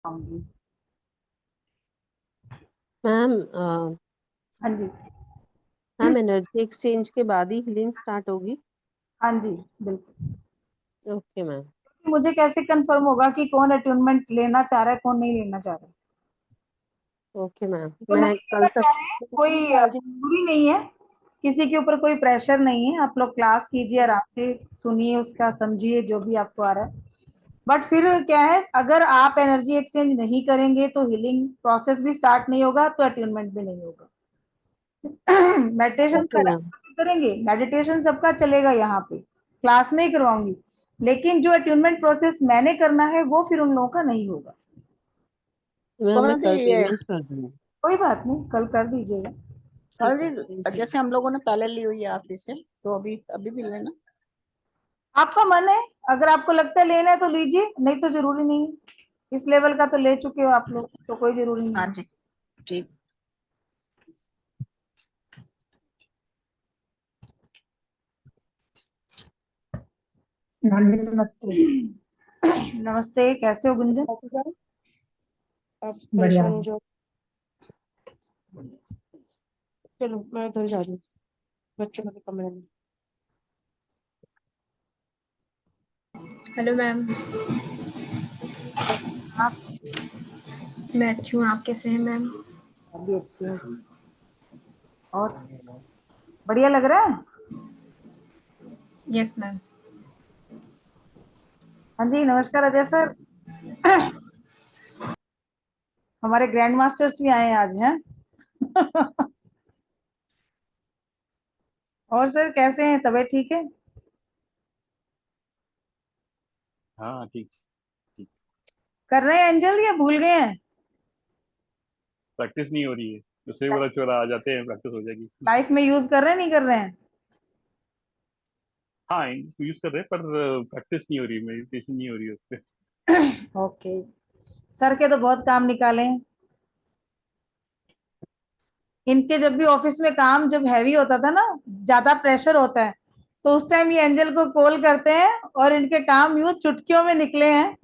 आऊंगी। मैम हाँ जी। Ma'am energy exchange के बाद ही हीलिंग स्टार्ट होगी। हाँ जी, बिल्कुल। Okay ma'am. मुझे कैसे कंफर्म होगा कि कौन अटूनमेंट लेना चाह रहा है, कौन नहीं लेना चाह रहा है? ओके मैम, जो नहीं मैं लेना कल तक चाह रहे हैं, कोई जरूरी नहीं है, किसी के ऊपर कोई प्रेशर नहीं है। आप लोग क्लास कीजिए, आराम से सुनिए, उसका समझिए जो भी आपको आ रहा है। बट फिर क्या है, अगर आप एनर्जी एक्सचेंज नहीं करेंगे तो हीलिंग प्रोसेस भी स्टार्ट नहीं होगा, तो अट्यूनमेंट भी नहीं होगा। Meditation okay ma'am. करेंगे, मेडिटेशन सबका चलेगा, यहाँ पे क्लास में ही करवाऊंगी, लेकिन जो अट्यूनमेंट प्रोसेस मैंने करना है वो फिर उन लोगों का नहीं होगा। मैम मैं कौन सी कल ये पेमेंट कर दूंगी। कोई बात नहीं, कल कर दीजिएगा। ठीक है, कल थैंक यू। जैसे हम लोगों ने पहले ली हुई है आपसे से, तो अभी अभी भी लेना। आपका मन है, अगर आपको लगता है लेना है तो लीजिए, नहीं तो जरूरी नहीं है। इस लेवल का तो ले चुके हो आप लोग, तो कोई जरूरी नहीं हाँ है। जी, ठीक। हाँ जी, नमस्ते। नमस्ते, कैसे हो गुंजन? आप बढ़िया। परेशान जो, चलो मैं उधर जा रही हूँ बच्चों के कमरे में। Hello ma'am. आप मैं अच्छी हूँ, आप कैसे हैं मैम? भी अच्छे हो? और बढ़िया लग रहा है? Yes ma'am. हाँ जी, नमस्कार अजय सर। हमारे ग्रैंड मास्टर्स भी आए हैं आज, हैं? और सर कैसे हैं, तबीयत ठीक है? हाँ ठीक ठीक। कर रहे हैं एंजल या भूल गए हैं? प्रैक्टिस नहीं हो रही है, उससे बोला चोरा आ जाते हैं, प्रैक्टिस हो जाएगी। लाइफ में यूज कर रहे हैं, नहीं कर रहे हैं? हाँ यूज कर रहे हैं, पर प्रैक्टिस नहीं हो रही, मेडिटेशन नहीं हो रही है उस पर। ओके। सर के तो बहुत काम निकाले हैं। इनके जब भी ऑफिस में काम जब हैवी होता था ना, ज्यादा प्रेशर होता है, तो उस टाइम ये एंजल को कॉल करते हैं, और इनके काम यूं चुटकियों में निकले हैं।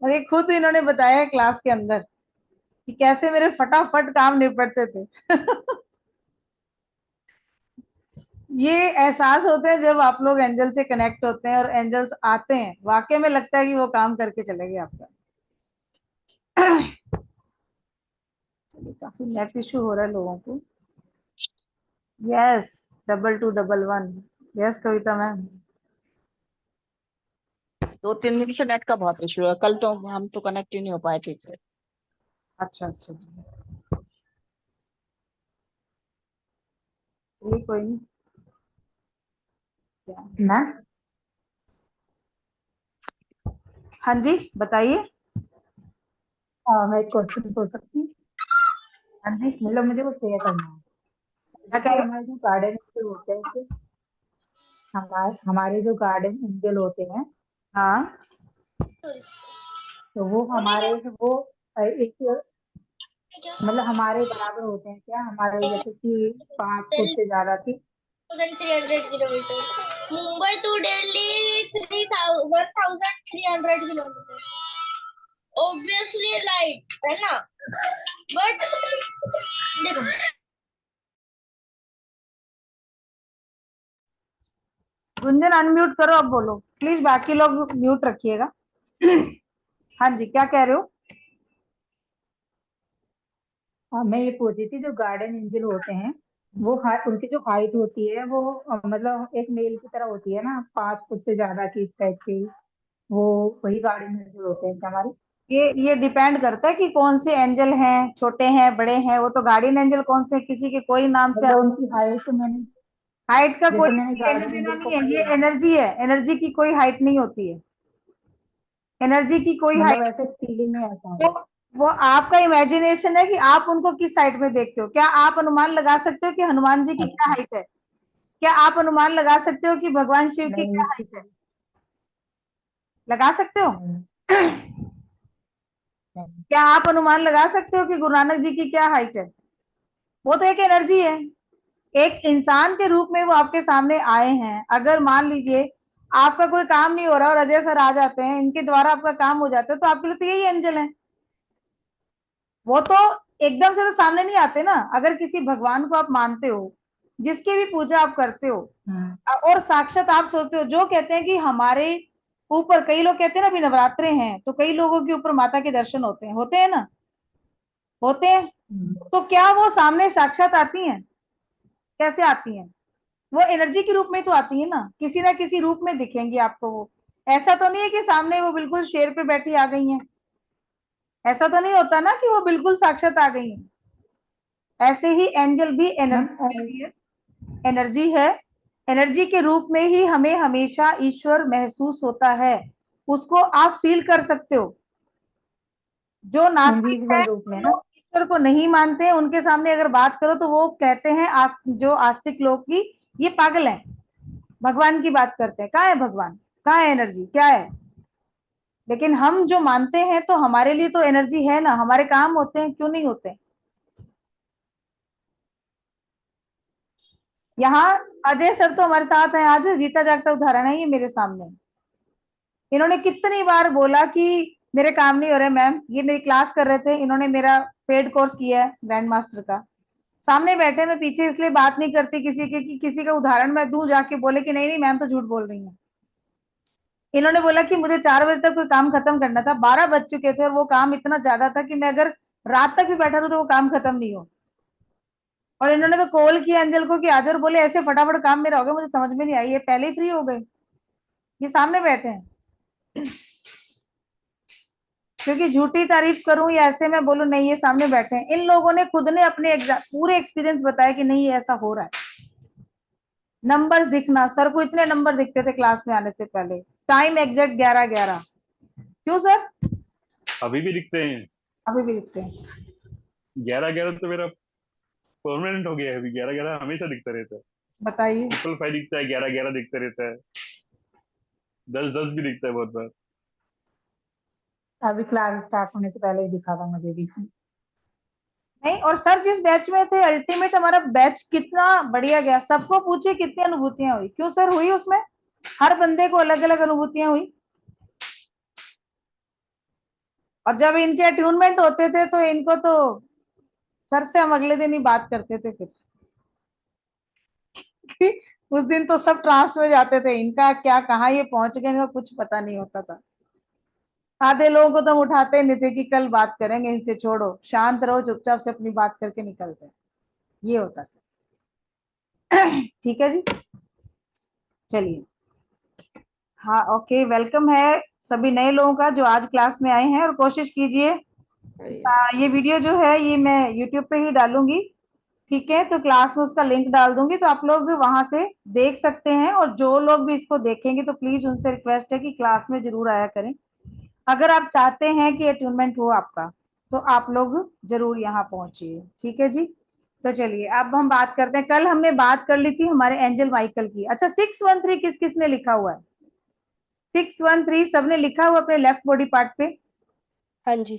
और ये खुद इन्होंने बताया है क्लास के अंदर कि कैसे मेरे फटाफट काम निपटते थे। ये एहसास होते हैं जब आप लोग एंजल से कनेक्ट होते हैं और एंजल्स आते हैं, वाकई में लगता है कि वो काम करके चले गए आपका। चलिए, काफी नेट इश्यू हो रहा है लोगों को। यस, 2211। यस कविता मैम। 2-3 दिन से नेट का बहुत इशू है, कल तो हम तो कनेक्ट ही नहीं हो पाए ठीक से। अच्छा अच्छा जी, चलिए कोई नहीं। क्या? मैं हाँ जी, बताइए। मैं एक क्वेश्चन पूछ सकती हूँ? हाँ जी, मतलब मुझे वो शेयर करना है। क्या कह जैसे रहे हमारे जो गार्डन एंजल होते हैं, हमारे हमारे जो गार्डन एंजल होते हैं, हैं? हाँ। तो वो हमारे वो एक मतलब हमारे बराबर होते हैं क्या? हमारे जैसे कि 5 फुट से ज्यादा की? 1300 kilometre, Mumbai to Delhi 1300 kilometre. Obviously light है ना, बट देखो। गुंजन अनम्यूट करो, अब बोलो प्लीज, बाकी लोग म्यूट रखिएगा। हाँ जी, क्या कह रहे हो? मैं ये पूछ रही थी, जो गार्डन एंजल होते हैं, वो उनकी जो हाइट होती है वो मतलब एक मेल की तरह होती है ना, 5 फुट से ज्यादा की, इस टाइप की? वो वही गार्डन एंजल होते हैं क्या हमारे? ये डिपेंड करता है कि कौन से एंजल हैं, छोटे हैं बड़े हैं। वो तो गार्डियन एंजल कौन से, किसी के कोई नाम से। मतलब उनकी हाइट मैंने, हाइट का कोई जैसे मैंने लेना गार्डन देना एंजल को नहीं है, कई ये बार, एनर्जी है, एनर्जी की कोई हाइट नहीं होती है। एनर्जी की कोई मतलब हाइट। ऐसे फीलिंग में आता वो है। वो आपका इमेजिनेशन है कि आप उनको किस साइड में देखते हो। क्या आप अनुमान लगा सकते हो कि हनुमान जी की क्या अच्छा। हाइट है? क्या आप अनुमान लगा सकते हो कि भगवान शिव की नहीं, क्या हाइट है? लगा सकते हो? नहीं, नहीं। क्या आप अनुमान लगा सकते हो कि गुरु नानक जी की क्या हाइट है? वो तो एक एनर्जी है। एक इंसान के रूप में वो आपके सामने आए हैं। अगर मान लीजिए आपका कोई काम नहीं हो रहा और अजय सर आ जाते हैं, इनके द्वारा आपका काम हो जाता है, तो आपके लिए तो यही एंजल है। वो तो एकदम से तो सामने नहीं आते ना। अगर किसी भगवान को आप मानते हो, जिसकी भी पूजा आप करते हो, और साक्षात आप सोचते हो, जो कहते हैं कि हमारे ऊपर, कई लोग कहते हैं ना अभी नवरात्रे हैं तो कई लोगों के ऊपर माता के दर्शन होते हैं ना, होते हैं। तो क्या वो सामने साक्षात आती हैं? कैसे आती हैं? वो एनर्जी के रूप में तो आती है ना किसी रूप में दिखेंगी आपको वो। ऐसा तो नहीं है कि सामने वो बिल्कुल शेर पे बैठी आ गई हैं, ऐसा तो नहीं होता ना कि वो बिल्कुल साक्षात आ गई हैं। ऐसे ही एंजल भी एनर्जी है। एनर्जी के रूप में ही हमें हमेशा ईश्वर महसूस होता है, उसको आप फील कर सकते हो। जो नास्तिक है, इनविजिबल रूप में ना। जो ईश्वर को नहीं मानते हैं, उनके सामने अगर बात करो तो वो कहते हैं जो आस्तिक लोग की ये पागल हैं, भगवान की बात करते हैं। कहाँ है भगवान, कहाँ है एनर्जी, क्या है? लेकिन हम जो मानते हैं तो हमारे लिए तो एनर्जी है ना, हमारे काम होते हैं, क्यों नहीं होते? यहाँ अजय सर तो हमारे साथ हैं आज, जीता जागता उदाहरण है ये मेरे सामने। इन्होंने कितनी बार बोला कि मेरे काम नहीं हो रहे मैम, ये मेरी क्लास कर रहे थे, इन्होंने मेरा पेड कोर्स किया है ग्रैंड मास्टर का। सामने बैठे, मैं पीछे इसलिए बात नहीं करती किसी के कि किसी का उदाहरण मैं दूं जाके बोले कि नहीं नहीं मैम तो झूठ बोल रही है। इन्होंने बोला कि मुझे 4 बजे तक कोई काम खत्म करना था, 12 बज चुके थे और वो काम इतना ज्यादा था कि मैं अगर रात तक भी बैठा रहूं तो वो काम खत्म नहीं हो। और इन्होंने तो कॉल किया अंजल को कि आज, और बोले ऐसे फटाफट काम मेरा हो गया, मुझे समझ में नहीं आई, ये पहले ही फ्री हो गए, ये सामने बैठे हैं। क्योंकि झूठी तारीफ करूं या ऐसे मैं बोलूं नहीं, ये सामने बैठे हैं। इन लोगों ने खुद ने अपने एग्जाम पूरे एक्सपीरियंस बताया कि नहीं ऐसा हो रहा है। नंबर्स दिखना, सर को इतने नंबर दिखते थे क्लास में आने से पहले, टाइम एग्जैक्ट 11:11। क्यों सर? अभी भी दिखते हैं। अभी भी दिखते हैं। 11:11 तो मेरा परमानेंट हो गया है। अभी 11:11 हमेशा दिखता रहता है। बताइए। 555 दिखता है, 11:11 दिखता रहता है, 10:10 भी दिखता है बहुत बार। अभी क्लास स्टार्ट होने से पहले ही दिखा था मुझे भी। नहीं, और सर जिस बैच में थे, अल्टीमेट हमारा बैच कितना बढ़िया गया। सबको पूछिए कितनी अनुभूतियां हुई। क्यों सर हुई? उसमें हर बंदे को अलग अलग अनुभूतियां हुई। और जब इनके अट्यूनमेंट होते थे तो इनको तो सर से हम अगले दिन ही बात करते थे फिर कि उस दिन तो सब ट्रांस में जाते थे, इनका क्या, कहाँ ये पहुंच गए, इनको कुछ पता नहीं होता था। आधे लोगों को तो हम उठाते नहीं थे कि कल बात करेंगे, इनसे छोड़ो, शांत रहो, चुपचाप से अपनी बात करके निकलते, ये होता था। ठीक है जी, चलिए। हाँ ओके, वेलकम है सभी नए लोगों का जो आज क्लास में आए हैं। और कोशिश कीजिए, ये वीडियो जो है ये मैं यूट्यूब पे ही डालूंगी, ठीक है? तो क्लास में उसका लिंक डाल दूंगी, तो आप लोग वहां से देख सकते हैं। और जो लोग भी इसको देखेंगे तो प्लीज उनसे रिक्वेस्ट है कि क्लास में जरूर आया करें। अगर आप चाहते हैं कि अट्यूनमेंट हो आपका तो आप लोग जरूर यहाँ पहुंचिए, ठीक है जी। तो चलिए अब हम बात करते हैं। कल हमने बात कर ली थी हमारे एंजल माइकल की। अच्छा, 613 किस किस ने लिखा हुआ है? 613 सबने लिखा हुआ अपने लेफ्ट बॉडी पार्ट पे? हाँ जी।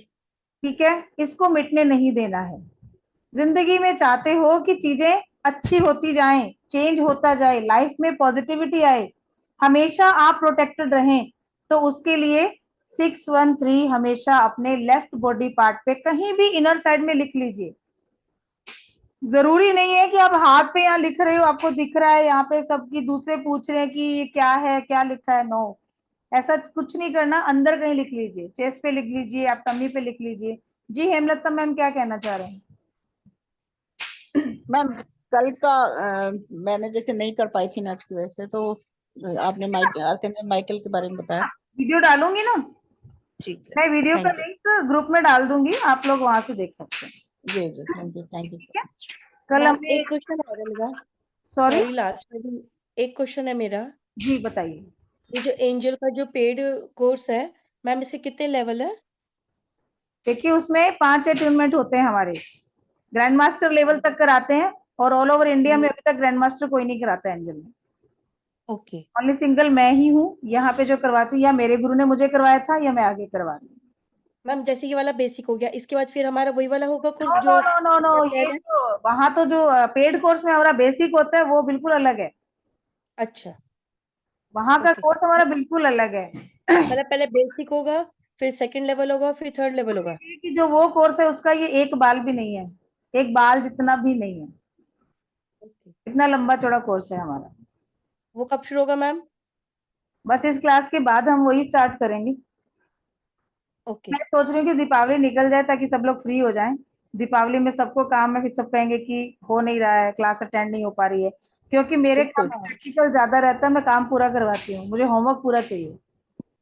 ठीक है, इसको मिटने नहीं देना है। जिंदगी में चाहते हो कि चीजें अच्छी होती जाएं, चेंज होता जाए, लाइफ में पॉजिटिविटी आए, हमेशा आप प्रोटेक्टेड रहें, तो उसके लिए 613 हमेशा अपने लेफ्ट बॉडी पार्ट पे कहीं भी इनर साइड में लिख लीजिए। जरूरी नहीं है कि आप हाथ पे यहाँ लिख रहे हो, आपको दिख रहा है यहाँ पे, सबकी दूसरे पूछ रहे हैं कि ये क्या है, क्या लिखा है। नो, ऐसा कुछ नहीं करना। अंदर कहीं लिख लीजिए, चेस्ट पे लिख लीजिए, आप टमी पे लिख लीजिए। जी हेमलता मैम क्या कहना चाह रहे हैं? मैम कल का मैंने जैसे नहीं कर पाई थी नेट की वजह से, तो आपने माइकल के बारे में बताया। वीडियो डालूंगी ना, ठीक है, मैं वीडियो का थैंक लिंक ग्रुप में डाल दूंगी, आप लोग वहां से देख सकते हैं। यू। जी जी, थैंक यू सो मच। कल मैम हमने, एक क्वेश्चन है मेरा, सॉरी सॉरी लास्ट में भी एक क्वेश्चन है मेरा। जी बताइए। ये जो एंजल का जो पेड कोर्स है मैम, इसके कितने लेवल है? देखिए उसमें 5 अट्यूनमेंट होते हैं हमारे, ग्रैंड मास्टर लेवल तक कराते हैं। और ऑल ओवर इंडिया में अभी तक ग्रैंड मास्टर कोई नहीं कराता एंजल में, ओके। ओनली सिंगल मैं ही हूँ यहाँ पे जो करवाती हूँ, या मेरे गुरु ने मुझे करवाया था या मैं आगे करवा रही हूँ। मैम जैसे ये वाला बेसिक हो गया, इसके बाद फिर हमारा वही वाला होगा कोर्स नो जो नो नो नो नो, ये जो वहां तो जो पेड कोर्स में हमारा बेसिक होता है वो बिल्कुल अलग है। अच्छा वहां का ओके। कोर्स हमारा बिल्कुल अलग है। मतलब पहले बेसिक होगा, फिर सेकंड लेवल होगा, फिर थर्ड लेवल होगा। कि जो वो कोर्स है उसका ये एक बाल भी नहीं है, एक बाल जितना भी नहीं है, ओके। इतना लंबा चौड़ा कोर्स है हमारा। वो कब शुरू होगा मैम? बस इस क्लास के बाद हम वही स्टार्ट करेंगे। ओके। मैं सोच रही हूँ कि दीपावली निकल जाए ताकि सब लोग फ्री हो जाएं। दीपावली में सबको काम है, फिर सब कहेंगे कि हो नहीं रहा है, क्लास अटेंड नहीं हो पा रही है, क्योंकि मेरे काम बिल्कुल प्रैक्टिकल ज्यादा रहता है, मैं काम पूरा करवाती हूँ, मुझे होमवर्क पूरा चाहिए,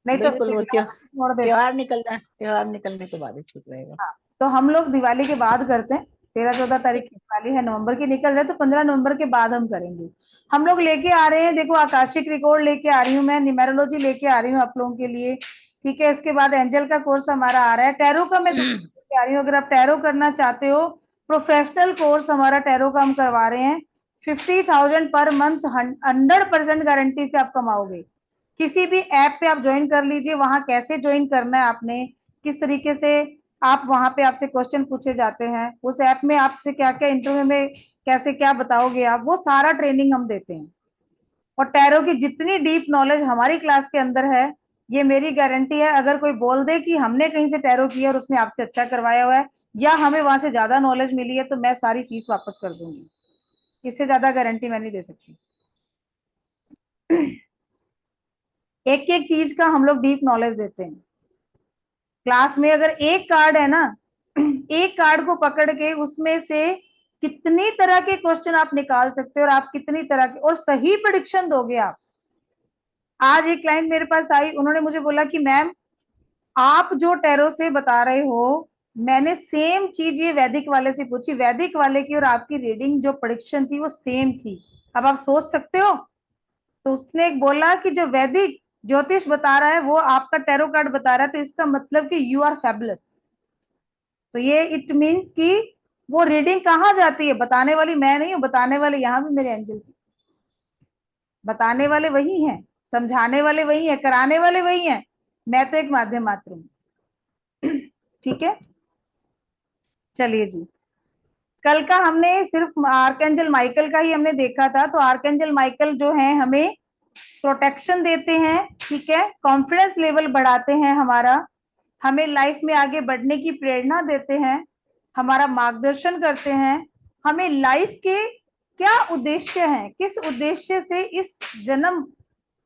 नहीं तो बिल्कुल। वो छोड़ देते हैं। त्योहार निकल जाए, त्योहार निकलने के बाद ही ठीक रहेगा। हाँ, तो हम लोग दिवाली के बाद करते हैं। 13-14 तारीख की दिवाली है, नवंबर की निकल जाए तो 15 नवंबर के बाद हम करेंगे। हम लोग लेके आ रहे हैं, देखो आकाशिक रिकॉर्ड लेके आ रही हूँ मैं, न्यूमेरोलॉजी लेके आ रही हूँ आप लोगों के लिए, ठीक है। इसके बाद एंजल का कोर्स हमारा आ रहा है, टैरो का मैं लेके आ रही हूँ। अगर आप टैरो करना चाहते हो, प्रोफेशनल कोर्स हमारा टैरो का हम करवा रहे हैं। 50,000 पर मंथ, 100% गारंटी से आप कमाओगे। किसी भी ऐप पे आप ज्वाइन कर लीजिए, वहां कैसे ज्वाइन करना है आपने, किस तरीके से आप वहां पे आपसे क्वेश्चन पूछे जाते हैं, उस ऐप में आपसे क्या क्या इंटरव्यू में कैसे क्या बताओगे आप, वो सारा ट्रेनिंग हम देते हैं। और टैरो की जितनी डीप नॉलेज हमारी क्लास के अंदर है, ये मेरी गारंटी है। अगर कोई बोल दे कि हमने कहीं से टैरो किया और उसने आपसे अच्छा करवाया हुआ है, या हमें वहां से ज्यादा नॉलेज मिली है, तो मैं सारी फीस वापस कर दूंगी। इससे ज्यादा गारंटी मैं नहीं दे सकती। एक एक चीज का हम लोग डीप नॉलेज देते हैं क्लास में। अगर एक कार्ड है ना, एक कार्ड को पकड़ के उसमें से कितनी तरह के क्वेश्चन आप निकाल सकते हो, और आप कितनी तरह के और सही प्रेडिक्शन दोगे आप। आज एक क्लाइंट मेरे पास आई, उन्होंने मुझे बोला कि मैम आप जो टैरो से बता रहे हो, मैंने सेम चीज ये वैदिक वाले से पूछी, वैदिक वाले की और आपकी रीडिंग जो प्रेडिक्शन थी वो सेम थी। अब आप सोच सकते हो। तो उसने एक बोला कि जो वैदिक ज्योतिष बता रहा है वो आपका टैरो कार्ड बता रहा है, तो इसका मतलब कि यू आर फैबुलस। तो ये इट मीन्स कि वो रीडिंग कहाँ जाती है, बताने वाली मैं नहीं हूँ, बताने वाले यहाँ भी मेरे एंजल्स, बताने वाले वही हैं, समझाने वाले वही हैं, कराने वाले वही हैं, मैं तो एक माध्यम मात्र हूँ। ठीक है, चलिए जी। कल का हमने सिर्फ आर्कएंजल माइकल का ही हमने देखा था। तो आर्कएंजल माइकल जो है हमें प्रोटेक्शन देते हैं, ठीक है, कॉन्फिडेंस लेवल बढ़ाते हैं हमारा, हमें लाइफ में आगे बढ़ने की प्रेरणा देते हैं, हमारा मार्गदर्शन करते हैं, हमें लाइफ के क्या उद्देश्य है, किस उद्देश्य से इस जन्म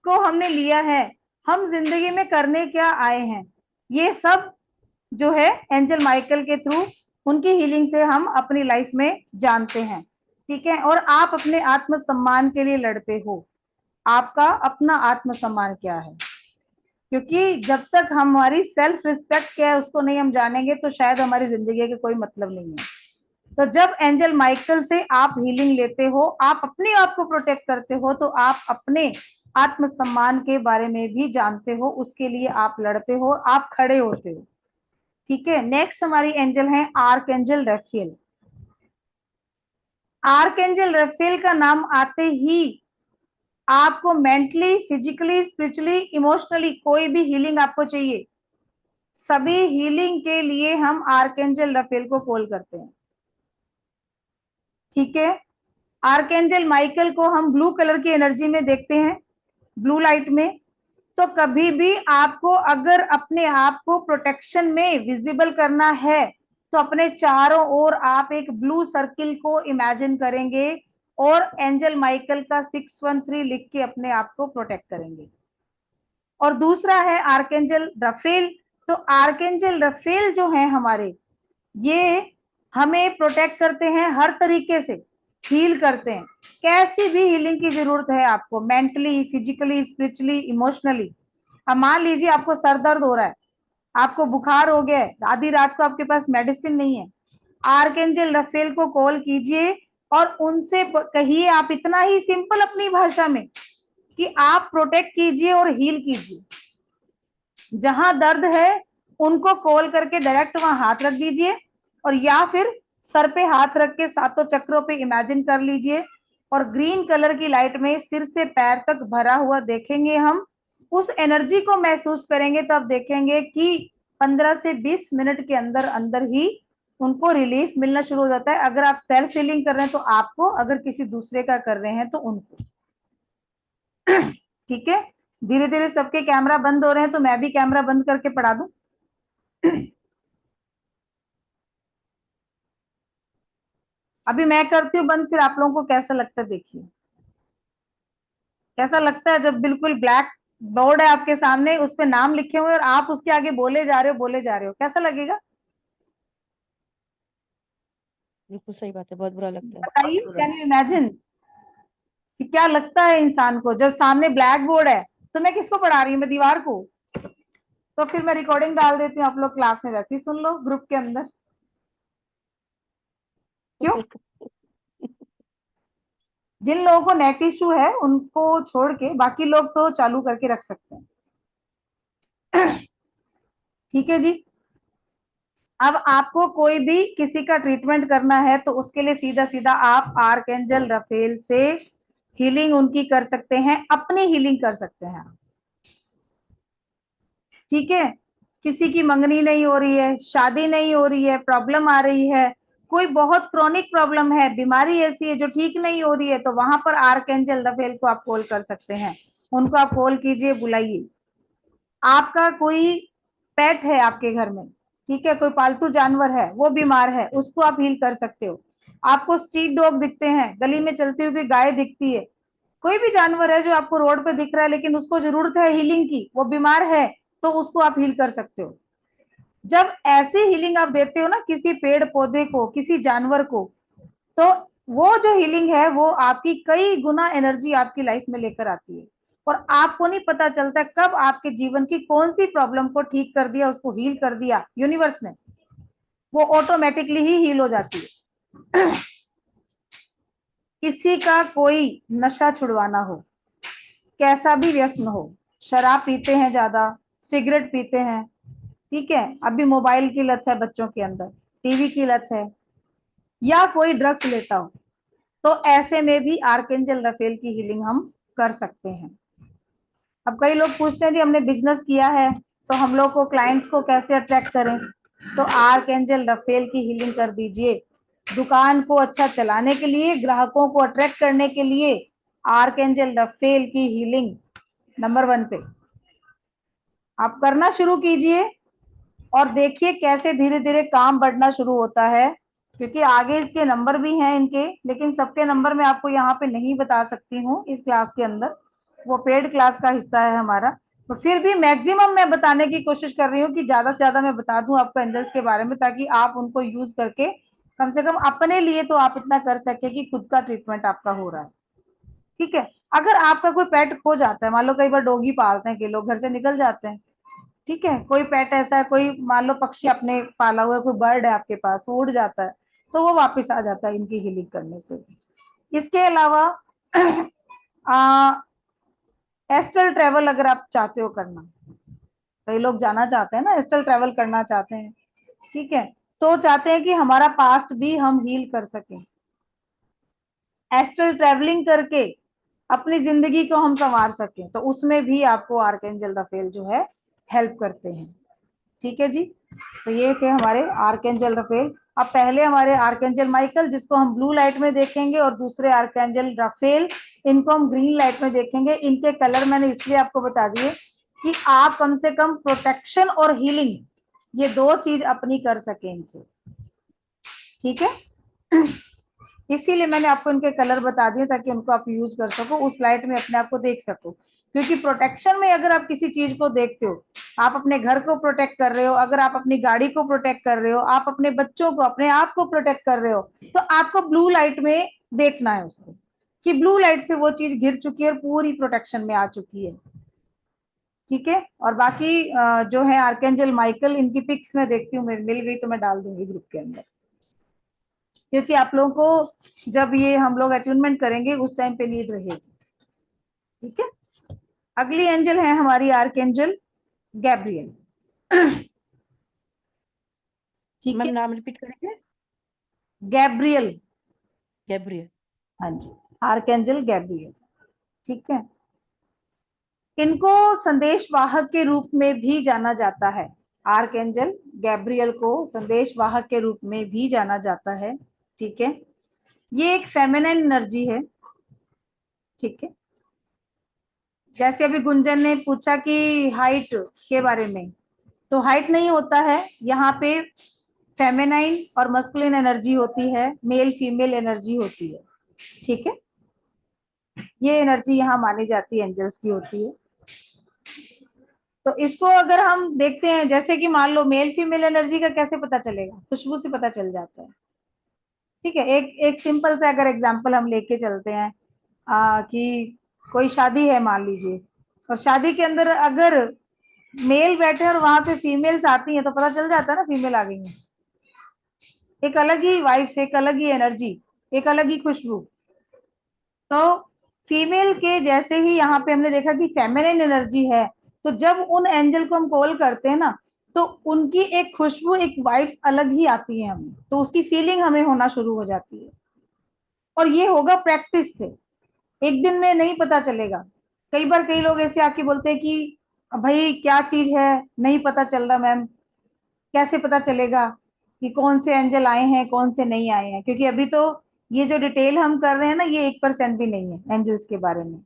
को हमने लिया है, हम जिंदगी में करने क्या आए हैं, ये सब जो है एंजल माइकल के थ्रू उनकी हीलिंग से हम अपनी लाइफ में जानते हैं, ठीक है। और आप अपने आत्मसम्मान के लिए लड़ते हो, आपका अपना आत्मसम्मान क्या है, क्योंकि जब तक हमारी सेल्फ रिस्पेक्ट क्या है उसको नहीं हम जानेंगे, तो शायद हमारी जिंदगी का कोई मतलब नहीं है। तो जब एंजल माइकल से आप हीलिंग लेते हो, आप अपने आप को प्रोटेक्ट करते हो, तो आप अपने आत्मसम्मान के बारे में भी जानते हो, उसके लिए आप लड़ते हो, आप खड़े होते हो, ठीक है। नेक्स्ट हमारी एंजल है आर्क एंजल रेफेल। आर्क एंजल रेफेल का नाम आते ही आपको मेंटली, फिजिकली, स्पिरिचुअली, इमोशनली कोई भी हीलिंग आपको चाहिए, सभी हीलिंग के लिए हम आर्कएंजल रफेल को कॉल करते हैं, ठीक है। आर्कएंजल माइकल को हम ब्लू कलर की एनर्जी में देखते हैं, ब्लू लाइट में। तो कभी भी आपको अगर अपने आप को प्रोटेक्शन में विजिबल करना है, तो अपने चारों ओर आप एक ब्लू सर्किल को इमेजिन करेंगे और एंजल माइकल का 613 लिख के अपने आप को प्रोटेक्ट करेंगे। और दूसरा है आर्कएंजल रफेल। तो आर्कएंजल रफेल जो है हमारे, ये हमें प्रोटेक्ट करते हैं, हर तरीके से हील करते हैं। कैसी भी हीलिंग की जरूरत है आपको, मेंटली, फिजिकली, स्पिरिचुअली, इमोशनली। अब मान लीजिए आपको सर दर्द हो रहा है, आपको बुखार हो गया है, आधी रात को आपके पास मेडिसिन नहीं है, आर्कएंजल रफेल को कॉल कीजिए और उनसे कहिए, आप इतना ही सिंपल अपनी भाषा में कि आप प्रोटेक्ट कीजिए और हील कीजिए। जहां दर्द है उनको कॉल करके डायरेक्ट वहां हाथ रख दीजिए, और या फिर सर पे हाथ रख के सातों चक्रों पे इमेजिन कर लीजिए, और ग्रीन कलर की लाइट में सिर से पैर तक भरा हुआ देखेंगे हम, उस एनर्जी को महसूस करेंगे, तब देखेंगे कि 15 से 20 मिनट के अंदर अंदर ही उनको रिलीफ मिलना शुरू हो जाता है। अगर आप सेल्फ हीलिंग कर रहे हैं तो आपको, अगर किसी दूसरे का कर रहे हैं तो उनको, ठीक है। धीरे धीरे सबके कैमरा बंद हो रहे हैं, तो मैं भी कैमरा बंद करके पढ़ा दूं। अभी मैं करती हूँ बंद, फिर आप लोगों को कैसा लगता है देखिए। कैसा लगता है जब बिल्कुल ब्लैक बोर्ड है आपके सामने, उस पे नाम लिखे हुए और आप उसके आगे बोले जा रहे हो बोले जा रहे हो, कैसा लगेगा? बिल्कुल सही बात है, बहुत बुरा लगता है। बताइए, बुरा। कैन यू इमेजिन कि क्या लगता है इंसान को जब सामने ब्लैक बोर्ड है? तो मैं किसको पढ़ा रही हूँ? मैं दीवार को। तो फिर मैं रिकॉर्डिंग डाल देती हूँ, आप लोग क्लास में वैसे ही सुन लो ग्रुप के अंदर। क्यों? जिन लोगों को नेट इशू है उनको छोड़ के बाकी लोग तो चालू करके रख सकते हैं। ठीक है जी। अब आपको कोई भी किसी का ट्रीटमेंट करना है तो उसके लिए सीधा सीधा आप आर्कएंजल रफेल से हीलिंग उनकी कर सकते हैं, अपनी हीलिंग कर सकते हैं। ठीक है। किसी की मंगनी नहीं हो रही है, शादी नहीं हो रही है, प्रॉब्लम आ रही है, कोई बहुत क्रोनिक प्रॉब्लम है, बीमारी ऐसी है जो ठीक नहीं हो रही है, तो वहां पर आर्कएंजल रफेल को आप कॉल कर सकते हैं। उनको आप कॉल कीजिए, बुलाइए। आपका कोई पेट है आपके घर में, ठीक है, कोई पालतू जानवर है, वो बीमार है, उसको आप हील कर सकते हो। आपको स्ट्रीट डॉग दिखते हैं, गली में चलती हुई गाय दिखती है, कोई भी जानवर है जो आपको रोड पे दिख रहा है लेकिन उसको जरूरत है हीलिंग की, वो बीमार है, तो उसको आप हील कर सकते हो। जब ऐसी हीलिंग आप देते हो ना किसी पेड़ पौधे को, किसी जानवर को, तो वो जो हीलिंग है वो आपकी कई गुना एनर्जी आपकी लाइफ में लेकर आती है, और आपको नहीं पता चलता कब आपके जीवन की कौन सी प्रॉब्लम को ठीक कर दिया, उसको हील कर दिया यूनिवर्स ने, वो ऑटोमेटिकली ही हील हो जाती है। किसी का कोई नशा छुड़वाना हो, कैसा भी व्यसन हो, शराब पीते हैं ज्यादा, सिगरेट पीते हैं, ठीक है, अभी मोबाइल की लत है बच्चों के अंदर, टीवी की लत है, या कोई ड्रग्स लेता हो, तो ऐसे में भी आर्कएंजल रफेल की हीलिंग हम कर सकते हैं। अब कई लोग पूछते हैं जी हमने बिजनेस किया है तो हम लोग को क्लाइंट्स को कैसे अट्रैक्ट करें, तो आर्कएंजल रफेल की हीलिंग कर दीजिए। दुकान को अच्छा चलाने के लिए, ग्राहकों को अट्रैक्ट करने के लिए आर्कएंजल रफेल की हीलिंग नंबर 1 पे आप करना शुरू कीजिए, और देखिए कैसे धीरे धीरे काम बढ़ना शुरू होता है। क्योंकि आगे इसके नंबर भी हैं इनके, लेकिन सबके नंबर मैं आपको यहाँ पे नहीं बता सकती हूँ इस क्लास के अंदर, वो पेड क्लास का हिस्सा है हमारा। तो फिर भी मैक्सिमम मैं बताने की कोशिश कर रही हूँ कि ज्यादा से ज्यादा मैं बता दूं आपको एंजल्स के बारे में, ताकि आप उनको यूज करके कम से कम अपने लिए तो आप इतना कर सके कि खुद का ट्रीटमेंट आपका हो रहा है। ठीक है। अगर आपका कोई पेट खो जाता है, मान लो कई बार डॉगी पालते हैं कि लोग घर से निकल जाते हैं, ठीक है, कोई पेट ऐसा है, कोई मान लो पक्षी आपने पाला हुआ है, कोई बर्ड है आपके पास, वो उड़ जाता है, तो वो वापस आ जाता है इनकी हीलिंग करने से। इसके अलावा एस्ट्रल ट्रेवल अगर आप चाहते हो करना, कई लोग जाना चाहते हैं ना, एस्ट्रल ट्रेवल करना चाहते हैं, ठीक है, तो चाहते हैं कि हमारा पास्ट भी हम हील कर सकें, एस्ट्रल ट्रेवलिंग करके अपनी जिंदगी को हम संवार सकें, तो उसमें भी आपको आर्कएंजल रफेल जो है हेल्प करते हैं। ठीक है जी। तो ये थे हमारे आर्कएंजल रफेल। अब पहले हमारे आर्कएंजल माइकल, जिसको हम ब्लू लाइट में देखेंगे, और दूसरे आर्कएंजल रफेल, इनको हम ग्रीन लाइट में देखेंगे। इनके कलर मैंने इसलिए आपको बता दिए कि आप कम से कम प्रोटेक्शन और हीलिंग ये 2 चीज अपनी कर सके इनसे। ठीक है। इसीलिए मैंने आपको इनके कलर बता दिए ताकि उनको आप यूज कर सको, उस लाइट में अपने आप को देख सको। क्योंकि प्रोटेक्शन में अगर आप किसी चीज को देखते हो, आप अपने घर को प्रोटेक्ट कर रहे हो, अगर आप अपनी गाड़ी को प्रोटेक्ट कर रहे हो, आप अपने बच्चों को, अपने आप को प्रोटेक्ट कर रहे हो, तो आपको ब्लू लाइट में देखना है उसको, कि ब्लू लाइट से वो चीज गिर चुकी है और पूरी प्रोटेक्शन में आ चुकी है। ठीक है। और बाकी जो है आर्कएंजल माइकल, इनकी पिक्स मैं देखती हूँ, मिल गई तो मैं डाल दूंगी ग्रुप के अंदर, क्योंकि आप लोगों को जब ये हम लोग अट्यूनमेंट करेंगे उस टाइम पे नीड रहेगी। ठीक है। अगली एंजल है हमारी आर्कएंजल गैब्रियल। ठीक मैम है। नाम रिपीट करेंगे? गैब्रियल। गैब्रियल। हाँ जी, आर्कएंजल गैब्रियल। ठीक है। इनको संदेश वाहक के रूप में भी जाना जाता है। आर्कएंजल गैब्रियल को संदेश वाहक के रूप में भी जाना जाता है। ठीक है। ये एक फेमिनिन एनर्जी है। ठीक है। जैसे अभी गुंजन ने पूछा कि हाइट के बारे में, तो हाइट नहीं होता है, यहाँ पे फेमिनाइन और मस्कुलिन एनर्जी होती है, मेल फीमेल एनर्जी होती है। ठीक है, ये एनर्जी यहाँ मानी जाती है एंजल्स की होती है। तो इसको अगर हम देखते हैं, जैसे कि मान लो मेल फीमेल एनर्जी का कैसे पता चलेगा, खुशबू से पता चल जाता है। ठीक है, एक एक सिंपल सा अगर एग्जांपल हम लेके चलते हैं कि कोई शादी है मान लीजिए, और शादी के अंदर अगर मेल बैठे और वहां पे फीमेल्स आती हैं तो पता चल जाता है ना फीमेल आ गई है। एक अलग ही वाइब्स, एक अलग ही एनर्जी, एक अलग ही खुशबू। तो फीमेल के जैसे ही यहाँ पे हमने देखा कि फेमिनिन एनर्जी है, तो जब उन एंजल को हम कॉल करते हैं ना, तो उनकी एक खुशबू, एक वाइब्स अलग ही आती है हमें, तो उसकी फीलिंग हमें होना शुरू हो जाती है। और ये होगा प्रैक्टिस से, एक दिन में नहीं पता चलेगा। कई बार कई लोग ऐसे आके बोलते हैं कि भाई क्या चीज है, नहीं पता चल रहा मैम, कैसे पता चलेगा कि कौन से एंजल आए हैं कौन से नहीं आए हैं, क्योंकि अभी तो ये जो डिटेल हम कर रहे हैं ना, ये 1% भी नहीं है एंजल्स के बारे में।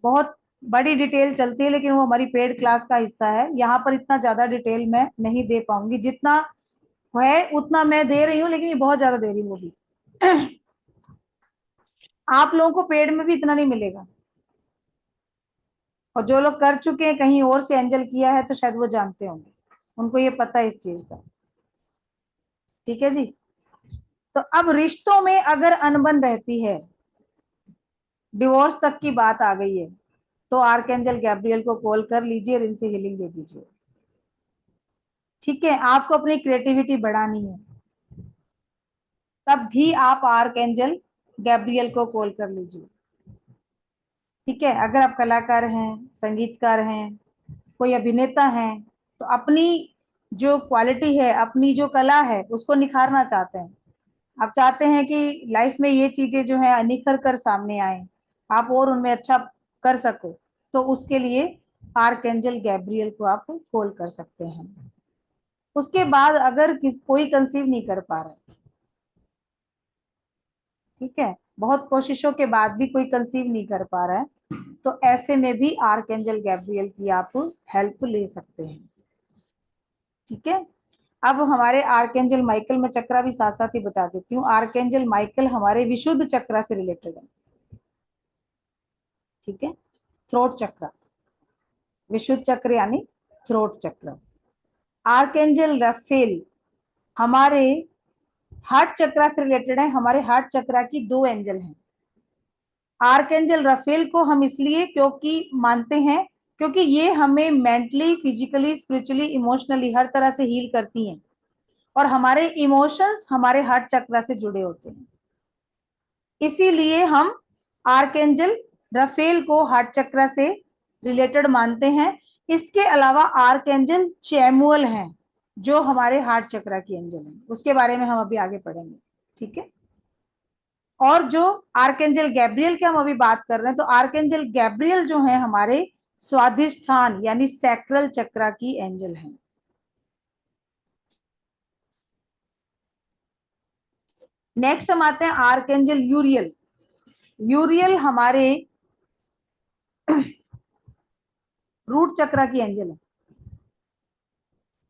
बहुत बड़ी डिटेल चलती है, लेकिन वो हमारी पेड क्लास का हिस्सा है। यहाँ पर इतना ज्यादा डिटेल मैं नहीं दे पाऊंगी, जितना है उतना मैं दे रही हूँ, लेकिन ये बहुत ज्यादा दे रही हूँ वो भी। आप लोगों को पेड में भी इतना नहीं मिलेगा, और जो लोग कर चुके हैं कहीं और से एंजल किया है तो शायद वो जानते होंगे, उनको ये पता है इस चीज का। ठीक है जी। तो अब रिश्तों में अगर अनबन रहती है, डिवोर्स तक की बात आ गई है, तो आर्कएंजल गैब्रियल को कॉल कर लीजिए और इनसे हीलिंग दे दीजिए। ठीक है, आपको अपनी क्रिएटिविटी बढ़ानी है, तब भी आप आर्कएंजल गैब्रियल को कॉल कर लीजिए। ठीक है, अगर आप कलाकार हैं, संगीतकार हैं, कोई अभिनेता हैं, तो अपनी जो क्वालिटी है, अपनी जो कला है, उसको निखारना चाहते हैं, आप चाहते हैं कि लाइफ में ये चीजें जो है निखर कर सामने आए, आप और उनमें अच्छा कर सको, तो उसके लिए आर्कएंजल गैब्रियल को आप कॉल कर सकते हैं। उसके बाद अगर कोई कंसीव नहीं कर पा रहा है, ठीक है, बहुत कोशिशों के बाद भी कोई कंसीव नहीं कर पा रहा है, तो ऐसे में भी आर्कएंजल गैब्रियल की आप हेल्प ले सकते हैं। ठीक है, अब हमारे आर्कएंजल माइकल, मैं चक्रा भी साथ साथ ही बता देती हूँ। आर्कएंजल माइकल हमारे विशुद्ध चक्रा से रिलेटेड है। ठीक है, थ्रोट चक्र, विशुद्ध चक्र यानी थ्रोट चक्र। आर्कएंजल रफेल हमारे हार्ट चक्रा से रिलेटेड है। हमारे हार्ट चक्रा की 2 एंजल हैं। आर्कएंजल रफेल को हम इसलिए क्योंकि मानते हैं क्योंकि ये हमें मेंटली, फिजिकली, स्पिरिचुअली, इमोशनली हर तरह से हील करती हैं, और हमारे इमोशंस हमारे हार्ट चक्रा से जुड़े होते हैं। इसीलिए हम आर्कएंजल रफेल को हार्ट चक्रा से रिलेटेड मानते हैं। इसके अलावा आर्कएंजल चैमुअल हैं, जो हमारे हार्ट चक्रा की एंजल हैं, उसके बारे में हम अभी आगे पढ़ेंगे। ठीक है, और जो आर्कएंजल गैब्रियल की हम अभी बात कर रहे हैं, तो आर्कएंजल गैब्रियल जो है हमारे स्वाधिष्ठान यानी सैक्रल चक्रा की एंजल हैं। नेक्स्ट हम आते हैं आर्कएंजल यूरियल। यूरियल हमारे रूट चक्रा की एंजल है।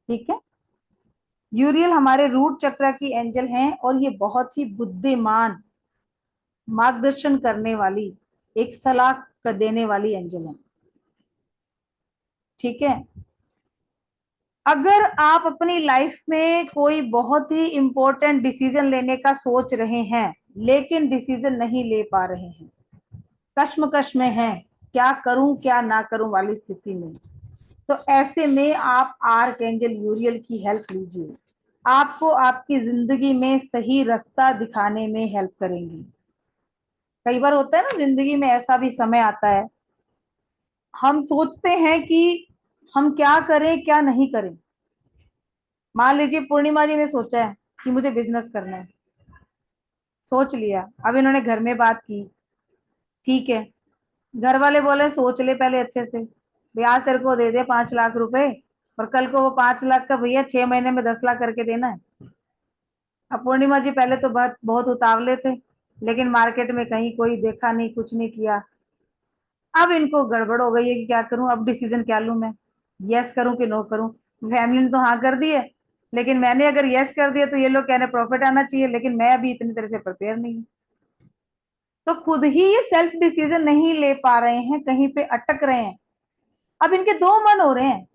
ठीक है, यूरियल हमारे रूट चक्रा की एंजल हैं, और ये बहुत ही बुद्धिमान, मार्गदर्शन करने वाली, एक सलाह देने वाली एंजल है। ठीक है, अगर आप अपनी लाइफ में कोई बहुत ही इंपॉर्टेंट डिसीजन लेने का सोच रहे हैं, लेकिन डिसीजन नहीं ले पा रहे हैं, कश्मकश में हैं, क्या करूं क्या ना करूं वाली स्थिति में, तो ऐसे में आप आर्कएंजल यूरियल की हेल्प लीजिए। आपको आपकी जिंदगी में सही रास्ता दिखाने में हेल्प करेंगी। कई बार होता है ना, जिंदगी में ऐसा भी समय आता है, हम सोचते हैं कि हम क्या करें क्या नहीं करें। मान लीजिए पूर्णिमा जी ने सोचा है कि मुझे बिजनेस करना है, सोच लिया, अब इन्होंने घर में बात की, ठीक है, घर वाले बोले सोच ले पहले अच्छे से, भैया आज तेरे को दे दे 5 लाख रुपए, और कल को वो 5 लाख का भैया 6 महीने में 10 लाख करके देना है। अब पूर्णिमा जी पहले तो बहुत बहुत उतावले थे, लेकिन मार्केट में कहीं कोई देखा नहीं, कुछ नहीं किया। अब इनको गड़बड़ हो गई है कि क्या करूं, अब डिसीजन क्या लूं मैं, यस करूं कि नो करूं। फैमिली ने तो हाँ कर दी है, लेकिन मैंने अगर यस कर दिया तो ये लोग कह रहे प्रॉफिट आना चाहिए, लेकिन मैं अभी इतनी तरह से प्रिपेयर नहीं हूँ। तो खुद ही ये सेल्फ डिसीजन नहीं ले पा रहे हैं, कहीं पे अटक रहे हैं। अब इनके दो मन हो रहे हैं,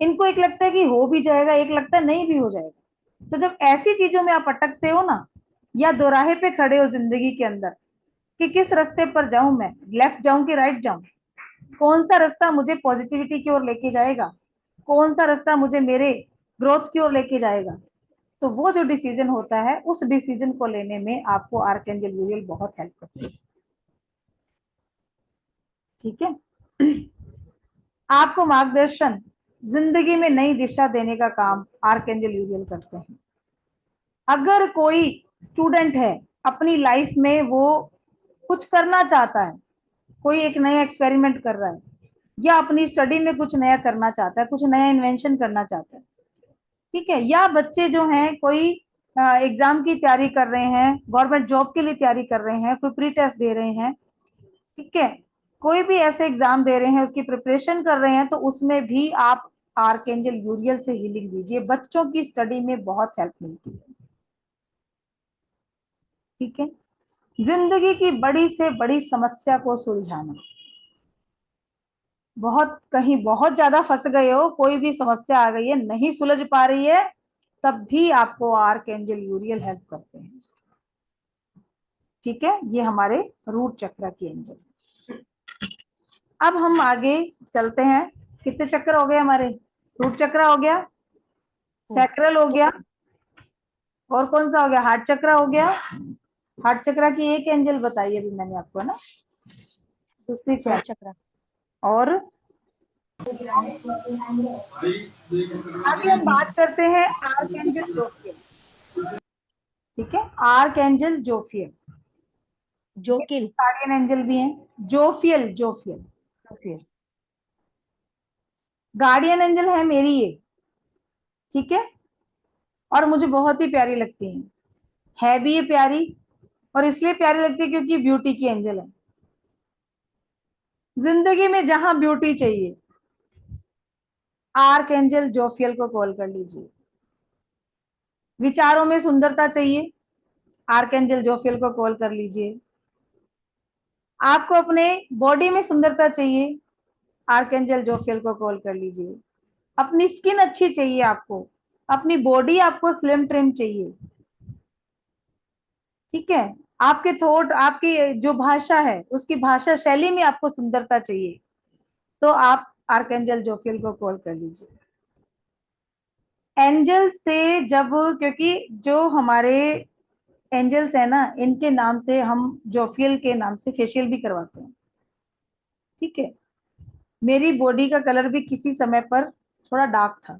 इनको एक लगता है कि हो भी जाएगा, एक लगता है नहीं भी हो जाएगा। तो जब ऐसी चीजों में आप अटकते हो ना, या दोराहे पे खड़े हो जिंदगी के अंदर कि किस रास्ते पर जाऊं, मैं लेफ्ट जाऊं कि राइट जाऊं, कौन सा रास्ता मुझे पॉजिटिविटी की ओर लेके जाएगा, कौन सा रास्ता मुझे मेरे ग्रोथ की ओर लेके जाएगा, तो वो जो डिसीजन होता है, उस डिसीजन को लेने में आपको आर्कएंजल यूरियल बहुत हेल्प करती है। ठीक है। आपको मार्गदर्शन, जिंदगी में नई दिशा देने का काम आर्कएंजल यूरियल करते हैं। अगर कोई स्टूडेंट है अपनी लाइफ में वो कुछ करना चाहता है, कोई एक नया एक्सपेरिमेंट कर रहा है, या अपनी स्टडी में कुछ नया करना चाहता है, कुछ नया इन्वेंशन करना चाहता है, ठीक है, या बच्चे जो हैं कोई एग्जाम की तैयारी कर रहे हैं, गवर्नमेंट जॉब के लिए तैयारी कर रहे हैं, कोई प्री टेस्ट दे रहे हैं, ठीक है, कोई भी ऐसे एग्जाम दे रहे हैं, उसकी प्रिपरेशन कर रहे हैं, तो उसमें भी आप आर्कएंजल यूरियल से हीलिंग दीजिए। बच्चों की स्टडी में बहुत हेल्प मिलती है। ठीक है। जिंदगी की बड़ी से बड़ी समस्या को सुलझाना, बहुत कहीं बहुत ज्यादा फंस गए हो, कोई भी समस्या आ गई है, नहीं सुलझ पा रही है, तब भी आपको आर्कएंजल यूरियल हेल्प करते हैं। ठीक है, ये हमारे रूट चक्र की एंजल। अब हम आगे चलते हैं। कितने चक्र हो गए हमारे? रूट चक्र हो गया, सैक्रल हो गया, और कौन सा हो गया? हार्ट चक्र हो गया। हार्ट चक्र की एक एंजल बताई अभी मैंने आपको, है ना, दूसरी थ्रोट चक्र। और आगे हम बात करते हैं आर्कएंजल जोफियल। ठीक है, आर्कएंजल जोफियल, जोकिल। गार्डियन एंजल भी हैं। जोफियल, जोफियल, फिर गार्डियन एंजल है मेरी ये, ठीक है, और मुझे बहुत ही प्यारी लगती है भी ये प्यारी, और इसलिए प्यारी लगती है क्योंकि ब्यूटी की एंजल है। जिंदगी में जहां ब्यूटी चाहिए, आर्कएंजल जोफियल को कॉल कर लीजिए। विचारों में सुंदरता चाहिए, आर्कएंजल जोफियल को कॉल कर लीजिए। आपको अपने बॉडी में सुंदरता चाहिए, आर्कएंजल जोफियल को कॉल कर लीजिए। अपनी स्किन अच्छी चाहिए आपको, अपनी बॉडी आपको स्लिम ट्रिम चाहिए, ठीक है, आपके थॉट, आपकी जो भाषा है उसकी भाषा शैली में आपको सुंदरता चाहिए, तो आप आर्कएंजल जोफियल को कॉल कर लीजिए। एंजल से जब, क्योंकि जो हमारे एंजल्स है ना, इनके नाम से हम जोफियल के नाम से फेशियल भी करवाते हैं। ठीक है, मेरी बॉडी का कलर भी किसी समय पर थोड़ा डार्क था,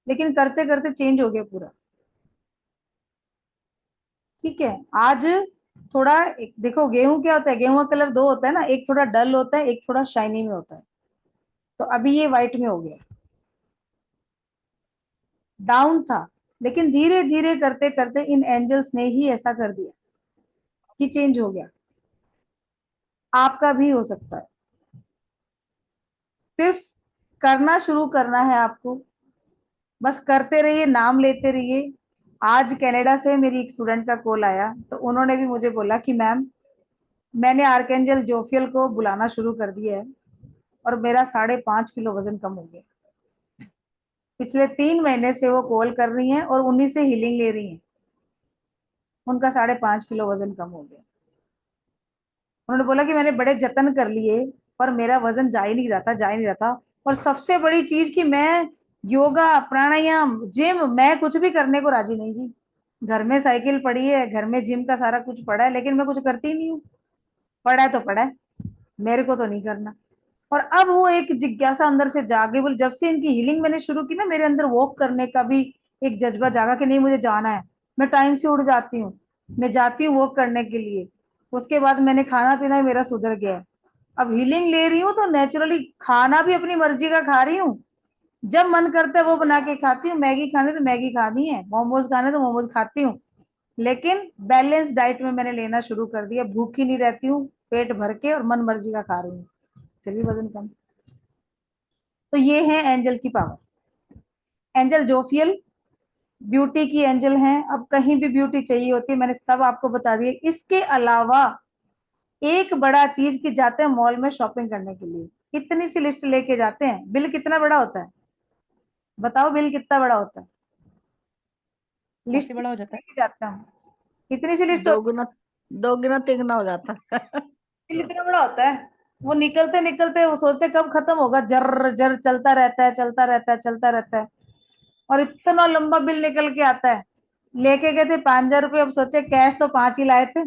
लेकिन करते करते चेंज हो गया पूरा। ठीक है, आज थोड़ा देखो, गेहूं क्या होता है, गेहूं का कलर दो होता है ना, एक थोड़ा डल होता है, एक थोड़ा शाइनी में होता है, तो अभी ये व्हाइट में हो गया। डाउन था, लेकिन धीरे धीरे करते करते इन एंजल्स ने ही ऐसा कर दिया कि चेंज हो गया। आपका भी हो सकता है, सिर्फ करना शुरू करना है आपको, बस करते रहिए, नाम लेते रहिए। आज कनाडा से मेरी एक स्टूडेंट का कॉल आया, तो उन्होंने भी मुझे बोला कि मैम, मैंने आर्कएंजल जोफियल को बुलाना शुरू कर दिया है और मेरा 5.5 किलो वजन कम हो गया। पिछले 3 महीने से वो कॉल कर रही हैं और उन्हीं से हीलिंग ले रही हैं, उनका 5.5 किलो वजन कम हो गया। उन्होंने बोला कि मैंने बड़े जतन कर लिए, पर मेरा वजन जा ही नहीं रहा था, जा ही नहीं रहा था। और सबसे बड़ी चीज कि मैं योगा, प्राणायाम, जिम, मैं कुछ भी करने को राजी नहीं जी। घर में साइकिल पड़ी है, घर में जिम का सारा कुछ पड़ा है, लेकिन मैं कुछ करती नहीं हूँ। पड़ा है तो पड़ा है, मेरे को तो नहीं करना। और अब वो एक जिज्ञासा अंदर से जागे, बोल जब से इनकी हीलिंग मैंने शुरू की ना, मेरे अंदर वॉक करने का भी एक जज्बा जागा कि नहीं, मुझे जाना है। मैं टाइम से उठ जाती हूँ, मैं जाती हूँ वॉक करने के लिए। उसके बाद मैंने खाना पीना मेरा सुधर गया है। अब हीलिंग ले रही हूँ तो नेचुरली खाना भी अपनी मर्जी का खा रही हूँ, जब मन करता है वो बना के खाती हूँ। मैगी खाने तो मैगी खानी है, मोमोज खाने तो मोमोज खाती हूँ, लेकिन बैलेंस डाइट में मैंने लेना शुरू कर दिया। भूखी नहीं रहती हूँ, पेट भर के और मन मर्जी का खा रही हूँ, फिर भी वजन कम। तो ये है एंजल की पावर। एंजल जोफियल ब्यूटी की एंजल हैं। अब कहीं भी ब्यूटी चाहिए होती है, मैंने सब आपको बता दिया। इसके अलावा एक बड़ा चीज कि जाते हैं मॉल में शॉपिंग करने के लिए, कितनी सी लिस्ट लेके जाते हैं, बिल कितना बड़ा होता है बताओ, बिल कितना बड़ा होता है, लिस्ट काफी बड़ा हो जाता है। लेके जाते हैं, कितनी सी लिस्ट दो होती गुना 2 गुना 3 गुना हो जाता है। है, बिल इतना बड़ा होता है। वो निकलते निकलते वो सोचते कब खत्म होगा, जर जर चलता रहता है, चलता रहता है, चलता रहता है, और इतना लंबा बिल निकल के आता है। लेके गए थे 5,000 रुपये, अब सोचे कैश तो 5 ही लाए थे,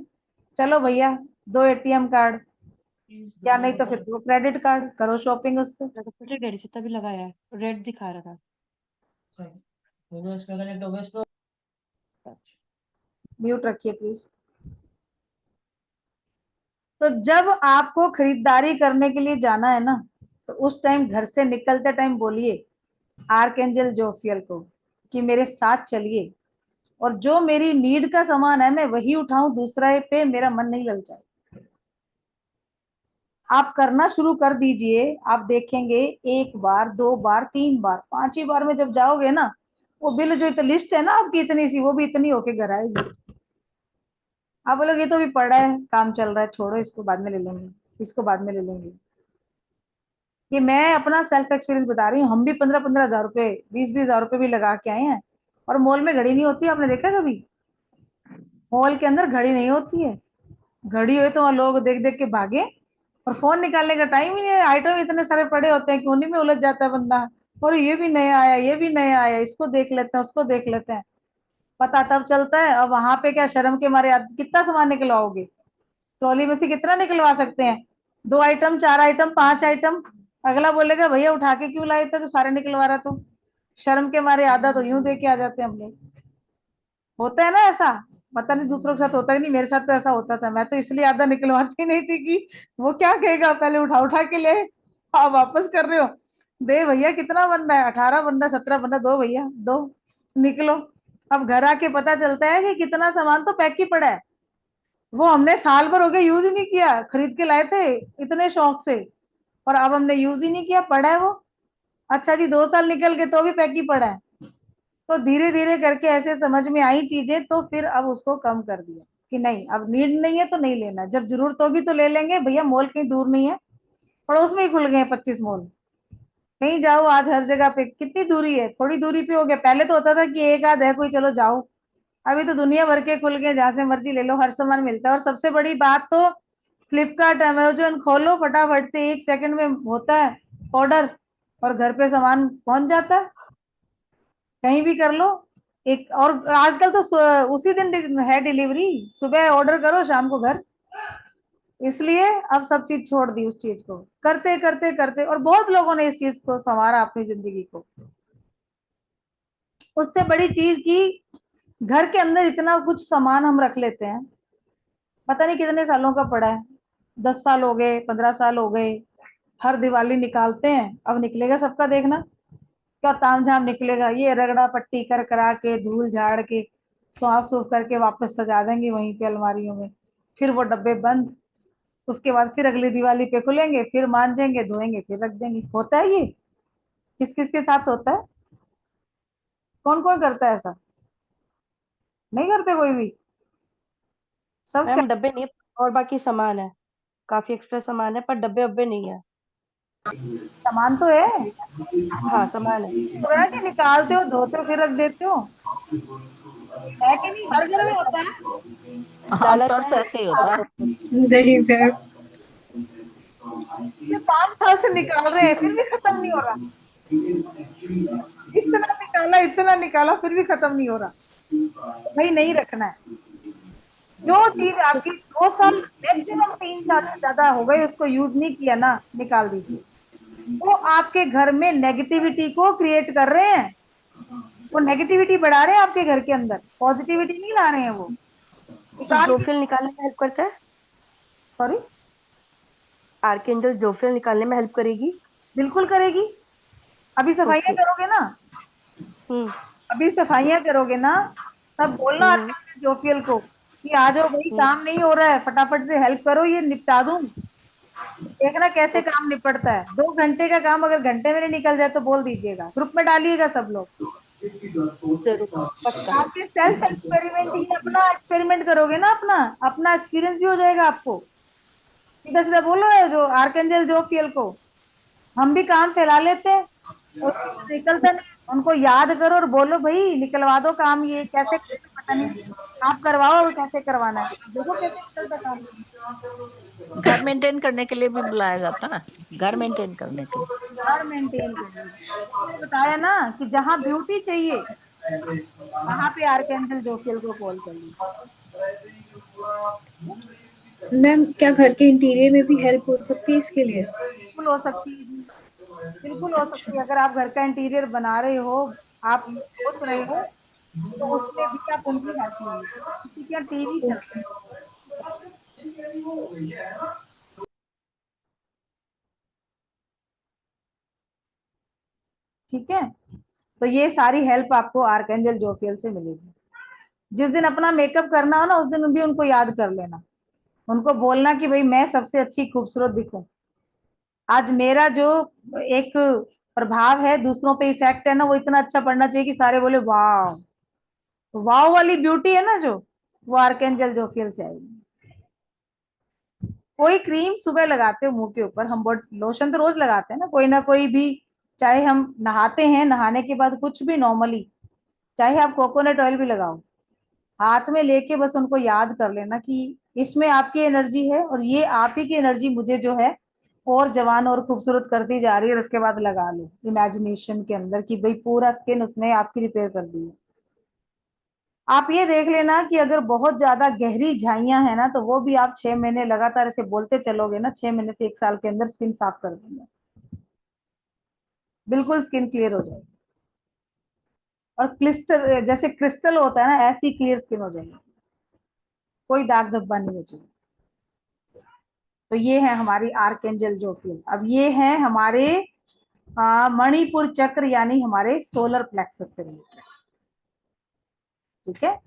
चलो भैया 2 ATM कार्ड, या नहीं तो फिर 2 क्रेडिट कार्ड, करो शॉपिंग उससे। डैडी से तभी लगाया है, रेड दिखा रहा था। म्यूट रखिए प्लीज। तो जब आपको खरीदारी करने के लिए जाना है ना, तो उस टाइम घर से निकलते टाइम बोलिए आर्कएंजल जोफियल को कि मेरे साथ चलिए, और जो मेरी नीड का सामान है मैं वही उठाऊं, दूसरा पे मेरा मन नहीं लग जाए। आप करना शुरू कर दीजिए, आप देखेंगे 1 बार 2 बार 3 बार 5वीं बार में जब जाओगे ना, वो बिल जो लिस्ट है ना आपकी इतनी सी, वो भी इतनी होके घर आएगी। आप बोलोगे ये तो भी पड़ा है, काम चल रहा है, छोड़ो इसको बाद में ले लेंगे, इसको बाद में ले लेंगे। कि मैं अपना सेल्फ एक्सपीरियंस बता रही हूँ, हम भी 15-15 हज़ार रुपए 20-20 हज़ार रुपए भी लगा के आए हैं, और मॉल में घड़ी नहीं होती, आपने देखा कभी? मॉल के अंदर घड़ी नहीं होती है, घड़ी हुई तो वहां लोग देख देख के भागे, और फोन निकालने का टाइम ही नहीं है, आइटम इतने सारे पड़े होते हैं कि उन्हीं में उलझ जाता है बंदा, और ये भी नया आया, ये भी नया आया, इसको देख लेते हैं, उसको देख लेते हैं, पता तब चलता है। अब वहां पे क्या शर्म के मारे कितना सामान निकलवाओगे, ट्रॉली में से कितना निकलवा सकते हैं, 2 आइटम 4 आइटम 5 आइटम, अगला बोलेगा भैया उठा के क्यों लाए थे, तो सारे निकलवा रहा, तो शर्म के मारे आधा तो यूं दे के आ जाते हैं हम लोग। होता है ना ऐसा, पता नहीं दूसरों के साथ होता है नहीं, मेरे साथ तो ऐसा होता था, मैं तो इसलिए आधा निकलवाती नहीं थी कि वो क्या कहेगा, पहले उठा उठा के ले, आप वापस कर रहे हो, दे भैया कितना बनना है, 18 बनना है, 17 बनना, दो भैया दो, निकलो। अब घर आके पता चलता है कि कितना सामान तो पैक ही पड़ा है, वो हमने साल भर हो गया यूज ही नहीं किया, खरीद के लाए थे इतने शौक से, और अब हमने यूज ही नहीं किया, पड़ा है वो। अच्छा जी 2 साल निकल गए तो भी पैक ही पड़ा है। तो धीरे धीरे करके ऐसे समझ में आई चीजें, तो फिर अब उसको कम कर दिया कि नहीं, अब नीड नहीं है तो नहीं लेना, जब जरूरत होगी तो ले लेंगे भैया, मॉल कहीं दूर नहीं है, पड़ोस में ही खुल गए 25 मॉल, कहीं जाओ आज हर जगह पे, कितनी दूरी है, थोड़ी दूरी पे हो गया, पहले तो होता था कि एक आध है कोई, चलो जाओ, अभी तो दुनिया भर के खुल गए, जहां से मर्जी ले लो, हर सामान मिलता है। और सबसे बड़ी बात तो फ्लिपकार्ट अमेजोन खोलो, फटाफट से 1 सेकंड में होता है ऑर्डर, और घर पे सामान पहुंच जाता है, कहीं भी कर लो। एक और आजकल तो उसी दिन है डिलीवरी, सुबह ऑर्डर करो शाम को घर, इसलिए अब सब चीज छोड़ दी, उस चीज को करते करते करते, और बहुत लोगों ने इस चीज को संवारा अपनी जिंदगी को। उससे बड़ी चीज की, घर के अंदर इतना कुछ सामान हम रख लेते हैं, पता नहीं कितने सालों का पड़ा है, 10 साल हो गए, 15 साल हो गए, हर दिवाली निकालते हैं, अब निकलेगा सबका देखना, क्या तामझाम निकलेगा, ये रगड़ा पट्टी कर करा के धूल झाड़ के साफ सूफ करके वापस सजा देंगे वहीं पे अलमारियों में, फिर वो डब्बे बंद, उसके बाद फिर अगली दिवाली पे खुलेंगे, फिर मांजेंगे धोएंगे, फिर रख देंगे। होता है ये, किस किस के साथ होता है, कौन कौन करता है ऐसा? नहीं करते कोई भी, सब मैम डब्बे नहीं है, और बाकी सामान है, काफी एक्स्ट्रा सामान है, पर डब्बे वब्बे नहीं है। सामान तो है, हाँ सामान है। तो है कि निकालते हो धोते हो फिर रख देते हो, है कि नहीं, हर घर में होता है। लाला आमतौर से ऐसे ही होता है। नहीं मैम। ये 5 साल से निकाल रहे हैं फिर भी खत्म नहीं हो रहा, इतना निकाला फिर भी खत्म नहीं हो रहा, भाई नहीं रखना है। जो चीज आपकी 2 साल मैक्सिमम 3 साल से ज्यादा हो गए उसको यूज नहीं किया ना, निकाल दीजिए। वो आपके घर में नेगेटिविटी को क्रिएट कर रहे हैं, वो नेगेटिविटी बढ़ा रहे हैं आपके घर के अंदर, पॉजिटिविटी नहीं ला रहे हैं वो, तो निकाल। जोफिल निकालने में हेल्प करता है, सॉरी, आर्कएंजल जोफिल निकालने में हेल्प करेगी। बिल्कुल करेगी। अभी सफाइयां ओके। करोगे ना, हम्म अभी सफाइयां करोगे ना, तब बोलना हम्म आर्कएंजल जोफियल को कि आ जाओ भाई, हम्म काम नहीं हो रहा है, फटाफट से हेल्प करो, ये निपटा दूं। देखना कैसे काम निपटता है। 2 घंटे का काम अगर घंटे में नहीं निकल जाए तो बोल दीजिएगा, ग्रुप में डालिएगा सब लोग। जरूर, पक्का। आपके सेल्फ एक्सपेरिमेंट ही अपना एक्सपेरिमेंट करोगे ना, अपना अपना एक्सपीरियंस भी हो जाएगा आपको। सीधा सीधा बोलो है जो आर्कएंजल जोफियल को, हम भी काम फैला लेते हैं और निकलता नहीं, उनको याद करो और बोलो भाई निकलवा दो काम, ये कैसे करते पता नहीं, आप करवाओ कैसे करवाना है, देखो कैसे निकलता काम। घर मेंटेन करने के लिए भी बुलाया जाता है, घर मेंटेन करने के लिए। घर मेंटेन करने के लिए। मैंने बताया ना कि जहाँ ब्यूटी चाहिए वहां पे आर्कएंजल जोफियल को कॉल करिए। मैम क्या घर के इंटीरियर में भी हेल्प हो सकती है इसके लिए? बिल्कुल हो सकती है जी, बिल्कुल हो सकती है। अगर आप घर का इंटीरियर बना रहे हो, आप सोच रहे हो, तो उसमें भी आप उनकी हेल्प ले लीजिए। किसी के यहाँ टीवी चल रहा ओके। है, ठीक है। तो ये सारी हेल्प आपको आर्कएंजल जोफियल से मिलेगी। जिस दिन अपना मेकअप करना हो ना, उस दिन भी उनको याद कर लेना, उनको बोलना कि भाई मैं सबसे अच्छी खूबसूरत दिखूं। आज मेरा जो एक प्रभाव है, दूसरों पे इफेक्ट है ना, वो इतना अच्छा पड़ना चाहिए कि सारे बोले वाह। वाव वाली ब्यूटी है ना जो, वो आर्कएंजल जोफियल से आएगी। कोई क्रीम सुबह लगाते हो मुंह के ऊपर, हम बॉडी लोशन तो रोज लगाते हैं ना, कोई ना कोई भी, चाहे हम नहाते हैं, नहाने के बाद कुछ भी नॉर्मली, चाहे आप कोकोनट ऑयल भी लगाओ, हाथ में लेके बस उनको याद कर लेना कि इसमें आपकी एनर्जी है और ये आप ही की एनर्जी मुझे जो है और जवान और खूबसूरत करती जा रही है। और उसके बाद लगा लो इमेजिनेशन के अंदर कि भाई पूरा स्किन उसने आपकी रिपेयर कर दी है। आप ये देख लेना कि अगर बहुत ज्यादा गहरी झाइयां है ना, तो वो भी आप 6 महीने लगातार ऐसे बोलते चलोगे ना, 6 महीने से 1 साल के अंदर स्किन साफ कर देंगे, बिल्कुल स्किन क्लियर हो जाएगी। और क्लिस्टर जैसे क्रिस्टल होता है ना, ऐसी क्लियर स्किन हो जाएगी, कोई दाग धब्बा नहीं बचेगा। तो ये है हमारी आर्कएंजल जोफियल। अब ये है हमारे मणिपुर चक्र, यानी हमारे सोलर प्लेक्सस से रिलेटेड, ठीक है,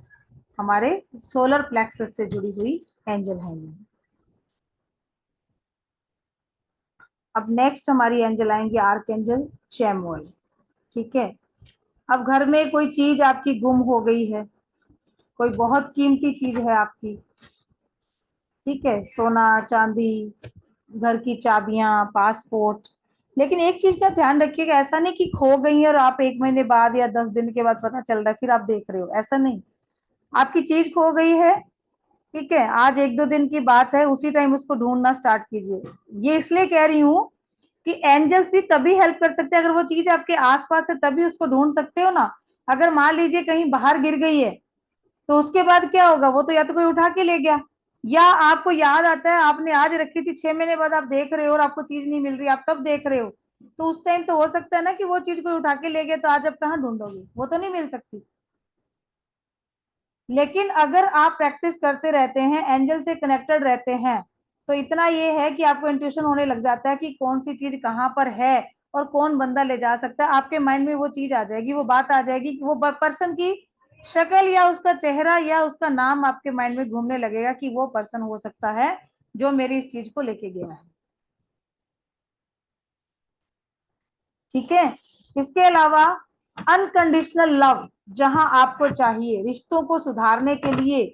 हमारे सोलर प्लेक्सस से जुड़ी हुई एंजल है ये। अब नेक्स्ट हमारी एंजल आएंगे आर्कएंजल चैमुअल, ठीक है। अब घर में कोई चीज आपकी गुम हो गई है, कोई बहुत कीमती चीज है आपकी, ठीक है, सोना चांदी, घर की चाबियां, पासपोर्ट। लेकिन एक चीज का ध्यान रखिएगा, ऐसा नहीं कि खो गई है और आप 1 महीने बाद या 10 दिन के बाद पता चल रहा है फिर आप देख रहे हो, ऐसा नहीं। आपकी चीज खो गई है, ठीक है, आज 1-2 दिन की बात है, उसी टाइम उसको ढूंढना स्टार्ट कीजिए। ये इसलिए कह रही हूँ कि एंजल्स भी तभी हेल्प कर सकते हैं अगर वो चीज आपके आसपास है, तभी उसको ढूंढ सकते हो ना। अगर मान लीजिए कहीं बाहर गिर गई है, तो उसके बाद क्या होगा, वो तो या तो कोई उठा के ले गया, या आपको याद आता है आपने आज रखी थी, 6 महीने बाद आप देख रहे हो और आपको चीज नहीं मिल रही, आप तब देख रहे हो, तो उस टाइम तो हो सकता है ना कि वो चीज कोई उठा के ले गया, तो आज आप कहाँ ढूंढोगे, वो तो नहीं मिल सकती। लेकिन अगर आप प्रैक्टिस करते रहते हैं, एंजल से कनेक्टेड रहते हैं, तो इतना ये है कि आपको इंट्यूशन होने लग जाता है कि कौन सी चीज कहाँ पर है और कौन बंदा ले जा सकता है। आपके माइंड में वो चीज आ जाएगी, वो बात आ जाएगी कि वो पर्सन की शक्ल या उसका चेहरा या उसका नाम आपके माइंड में घूमने लगेगा कि वो पर्सन हो सकता है जो मेरी इस चीज को लेके गया है, ठीक है। इसके अलावा अनकंडीशनल लव, जहां आपको चाहिए रिश्तों को सुधारने के लिए,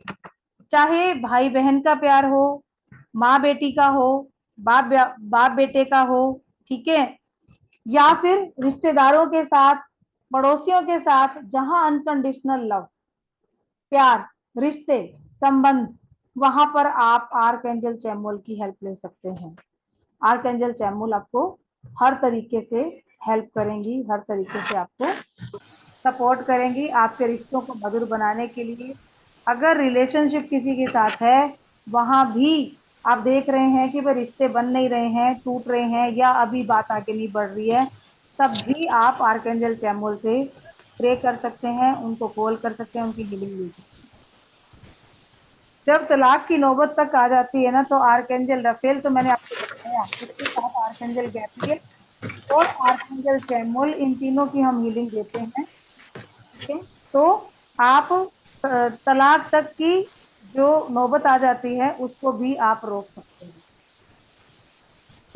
चाहे भाई बहन का प्यार हो, माँ बेटी का हो, बाप बेटे का हो, ठीक है, या फिर रिश्तेदारों के साथ, पड़ोसियों के साथ, जहां अनकंडीशनल लव, प्यार, रिश्ते, संबंध, वहां पर आप आर्कएंजल चैमुअल की हेल्प ले सकते हैं। आर्कएंजल चैमुअल आपको हर तरीके से हेल्प करेंगी, हर तरीके से आपको सपोर्ट करेंगी आपके रिश्तों को मधुर बनाने के लिए। अगर रिलेशनशिप किसी के साथ है, वहां भी आप देख रहे हैं कि वह रिश्ते बन नहीं रहे हैं, टूट रहे हैं, या अभी बात आगे नहीं बढ़ रही है, तब भी आप आर्कएंजल चैमुअल से प्रे कर सकते हैं, उनको कॉल कर सकते हैं, उनकी हीलिंग ले सकते हैं। जब तलाक की नौबत तक आ जाती है ना, तो आर्कएंजल रफेल, तो मैंने आपको बताया, उसके साथ आर्कएंजल गैब्रियल और आर्कएंजल चैमुअल, इन तीनों की हम हीलिंग देते हैं, ठीक है। तो आप तलाक तक की जो नौबत आ जाती है उसको भी आप रोक सकते हैं।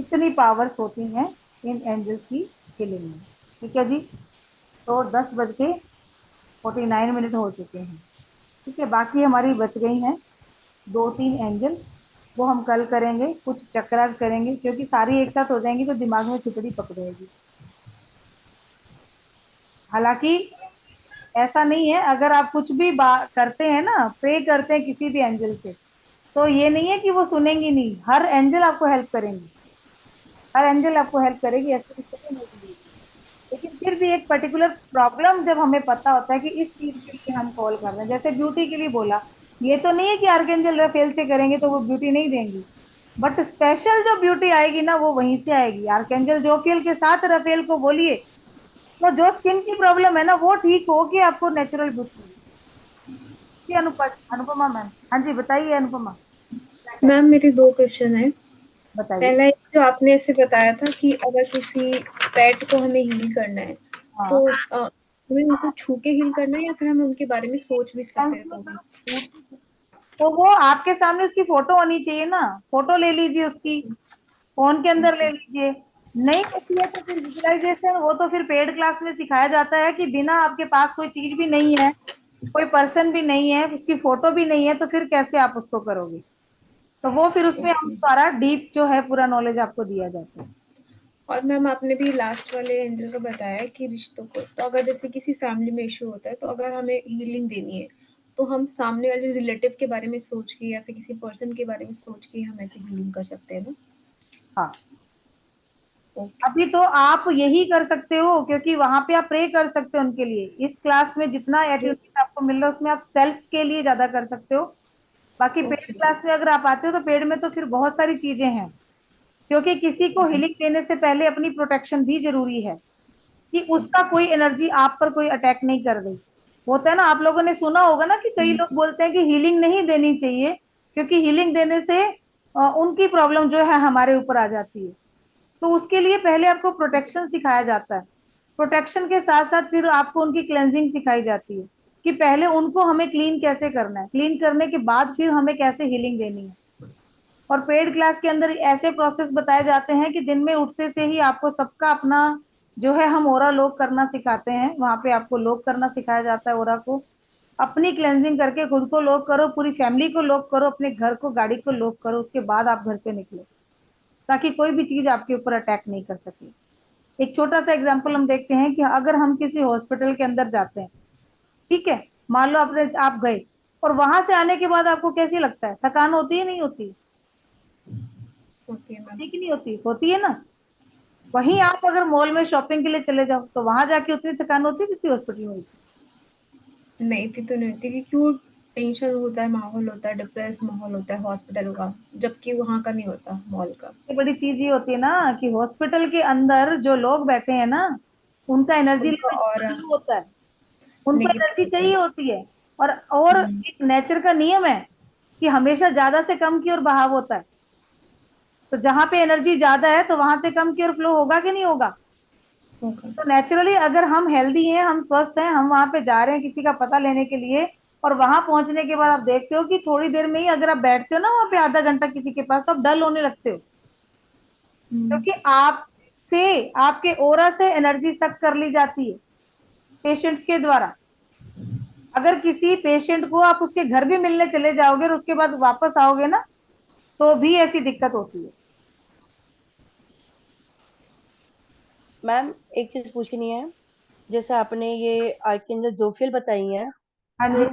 कितनी पावर्स होती हैं इन एंजल्स की हीलिंग में। ठीक है जी, तो 10:49 हो चुके हैं। ठीक है, बाकी हमारी बच गई हैं 2-3 एंजल, वो हम कल करेंगे। कुछ चक्रा करेंगे क्योंकि सारी एक साथ हो जाएंगी तो दिमाग में खिचड़ी पकड़ेगी। हालांकि ऐसा नहीं है, अगर आप कुछ भी करते हैं ना, प्रे करते हैं किसी भी एंजल से, तो ये नहीं है कि वो सुनेंगी नहीं, हर एंजल आपको हेल्प करेंगी, हर एंजल आपको हेल्प करेगी, ऐसे कुछ नहीं है। लेकिन फिर भी एक पर्टिकुलर प्रॉब्लम जब हमें पता होता है कि इस चीज के लिए हम कॉल कर रहे हैं, जैसे ब्यूटी के लिए बोला, ये तो नहीं है कि आर्केंजल रफेल से करेंगे तो वो ब्यूटी नहीं देंगी, बट स्पेशल जो ब्यूटी आएगी ना वो वहीं से आएगी। आर्केंजल जोफियल के साथ रफेल को बोलिए, तो जो स्किन की प्रॉब्लम है ना वो ठीक होगी, आपको नेचुरल ब्यूटी। जी अनुपमा मैम, हाँ जी बताइए अनुपमा, क्या कह रहे मैम मेरे 2 क्वेश्चन हैं। हैं? बताइए। पहला एक जो आपने ऐसे बताया था कि अगर किसी पेट को हमें हील करना है, हाँ, तो हमें उनको छू के हील करना है या फिर हम उनके बारे में सोच भी सकते हैं तो भी? तो वो आपके सामने उसकी फोटो होनी चाहिए ना, फोटो ले लीजिए उसकी, फोन के अंदर ले ओके, लीजिए। नहीं होती है तो फिर विजुअलाइजेशन, वो तो फिर पेड क्लास में सिखाया जाता है कि बिना आपके पास कोई चीज भी नहीं है, कोई पर्सन भी नहीं है, उसकी फोटो भी नहीं है, तो फिर कैसे आप उसको करोगे। तो वो फिर उसमें हम ओके। सारा डीप जो है पूरा नॉलेज आपको दिया जाता है। और मैम आपने भी लास्ट वाले एंजल का बताया कि रिश्तों को, तो अगर जैसे किसी फैमिली में इश्यू होता है, तो अगर हमें हीलिंग देनी है, तो हम सामने वाले रिलेटिव के बारे में सोच के या फिर किसी पर्सन के बारे में सोच के हम ऐसे हीलिंग कर सकते हैं ना? हाँ, ओके, अभी तो आप यही कर सकते हो क्योंकि वहां पे आप प्रे कर सकते हो उनके लिए। इस क्लास में जितना एट्यूटमेंट आपको मिल रहा है उसमें आप सेल्फ के लिए ज्यादा कर सकते हो। बाकी पेड ओके, क्लास में अगर आप आते हो तो पेड में तो फिर बहुत सारी चीजें हैं, क्योंकि किसी को ओके, हीलिंग देने से पहले अपनी प्रोटेक्शन भी जरूरी है, कि उसका कोई एनर्जी आप पर कोई अटैक नहीं कर गई। होता है ना, आप लोगों ने सुना होगा ना कि कई लोग बोलते हैं कि हीलिंग नहीं देनी चाहिए क्योंकि हीलिंग देने से उनकी प्रॉब्लम जो है हमारे ऊपर आ जाती है। तो उसके लिए पहले आपको प्रोटेक्शन सिखाया जाता है, प्रोटेक्शन के साथ साथ फिर आपको उनकी क्लेंजिंग सिखाई जाती है, कि पहले उनको हमें क्लीन कैसे करना है, क्लीन करने के बाद फिर हमें कैसे हीलिंग देनी है। और पेड क्लास के अंदर ऐसे प्रोसेस बताए जाते हैं कि दिन में उठते से ही आपको सबका अपना जो है, हम ओरा लॉक करना सिखाते हैं, वहां पे आपको लॉक करना सिखाया जाता है ओरा को। अपनी क्लेंजिंग करके खुद को लॉक करो, पूरी फैमिली को लॉक करो, अपने घर को गाड़ी को लॉक करो, उसके बाद आप घर से निकलो, ताकि कोई भी चीज आपके ऊपर अटैक नहीं कर सके। एक छोटा सा एग्जांपल हम देखते हैं कि अगर हम किसी हॉस्पिटल के अंदर जाते हैं, ठीक है, मान लो आप गए, और वहां से आने के बाद आपको कैसी लगता है, थकान होती है नहीं होती, ओके मैम। ठीक नहीं होती, होती है ना। वहीं आप अगर मॉल में शॉपिंग के लिए चले जाओ तो वहां जाके उतनी थकान होती है जितनी हॉस्पिटल में होती नहीं थी तो नहीं थी, क्योंकि वो टेंशन होता है, माहौल होता है, डिप्रेस माहौल होता है हॉस्पिटल का, जबकि वहाँ का नहीं होता मॉल का। है। बड़ी चीज ये होती है ना कि हॉस्पिटल के अंदर जो लोग बैठे हैं ना, उनका एनर्जी उनका लेवल ऑरा लो होता है, उनको नेगेटिव एनर्जी होता है। चाहिए होती है। और हम्म, एक नेचर का नियम है कि हमेशा ज्यादा से कम की ओर बहाव होता है। तो जहां पे एनर्जी ज्यादा है तो वहां से कम की ओर फ्लो होगा कि नहीं होगा। होगा। तो नेचुरली अगर हम हेल्दी हैं, हम स्वस्थ हैं, हम वहां पे जा रहे हैं किसी का पता लेने के लिए, और वहां पहुंचने के बाद आप देखते हो कि थोड़ी देर में ही अगर आप बैठते हो ना वहां पे आधा घंटा किसी के पास, तो आप डल होने लगते हो, हम्म, क्योंकि आपसे, आपके ओरा से एनर्जी सक कर ली जाती है पेशेंट्स के द्वारा। अगर किसी पेशेंट को आप उसके घर भी मिलने चले जाओगे और उसके बाद वापस आओगे ना, तो भी ऐसी दिक्कत होती है। मैम एक चीज पूछनी है, जैसे आपने ये आर्कएंजल जोफियल बताई है, हाँ तो जी,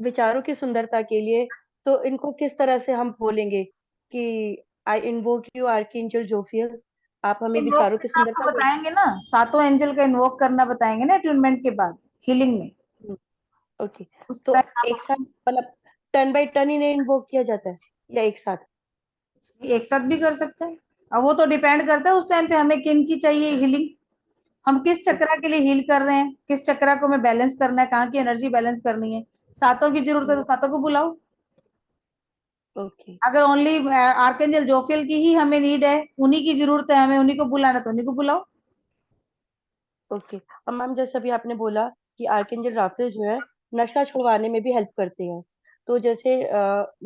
विचारों की सुंदरता के लिए, तो इनको किस तरह से हम बोलेंगे कि आई इन्वोक यू आर्कएंजल जोफियल, आप हमें इन्वोक विचारों की करना सुंदरता आपको को। बताएंगे ना, सातों एंजल का इन्वोक करना बताएंगे ना अट्यूनमेंट के बाद हीलिंग में। ओके, उस तो टाइम आप एक साथ मतलब टर्न बाय टर्न इन्हें इन्वोक किया जाता है या एक साथ? एक साथ भी कर सकते हैं। अब वो तो डिपेंड करता है उस टाइम पे हमें किन की चाहिए हीलिंग, हम किस चक्रा ओके। के लिए हील कर रहे हैं, किस चक्रा को हमें बैलेंस करना है, कहाँ की एनर्जी बैलेंस करनी है। सातों की जरूरत है तो सातों को बुलाओ। ओके। अगर ओनली आर्केंजल जोफियल की ही हमें नीड है, उन्हीं की जरूरत है, हमें उन्हीं को बुलाना, तो उन्हीं को बुलाओ। ओके, अब मैम जैसे अभी आपने बोला कि आर्कएंजल राफेल जो है नशा छुड़वाने में भी हेल्प करते हैं, तो जैसे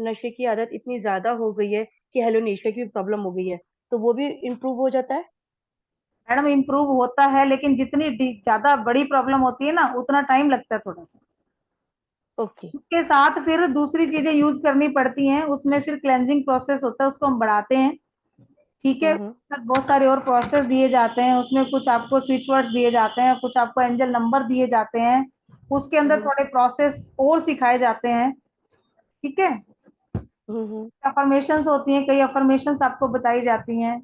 नशे की आदत इतनी ज्यादा हो गई है कि हेलोनेशिया की प्रॉब्लम हो गई है, तो वो भी इम्प्रूव हो जाता है? मैडम इम्प्रूव होता है, लेकिन जितनी ज्यादा बड़ी प्रॉब्लम होती है ना उतना टाइम लगता है थोड़ा सा। ओके। उसके साथ फिर दूसरी चीजें यूज करनी पड़ती हैं, उसमें फिर क्लेंजिंग प्रोसेस होता है, उसको हम बढ़ाते हैं। ठीक है, हम्म। बहुत सारे और प्रोसेस दिए जाते हैं, उसमें कुछ आपको स्विच वर्ड्स दिए जाते हैं, कुछ आपको एंजल नंबर दिए जाते हैं, उसके अंदर हम्म। थोड़े प्रोसेस और सिखाए जाते हैं। ठीक है, हम्म। अफर्मेशंस होती हैं, कई अफर्मेशंस आपको बताई जाती हैं,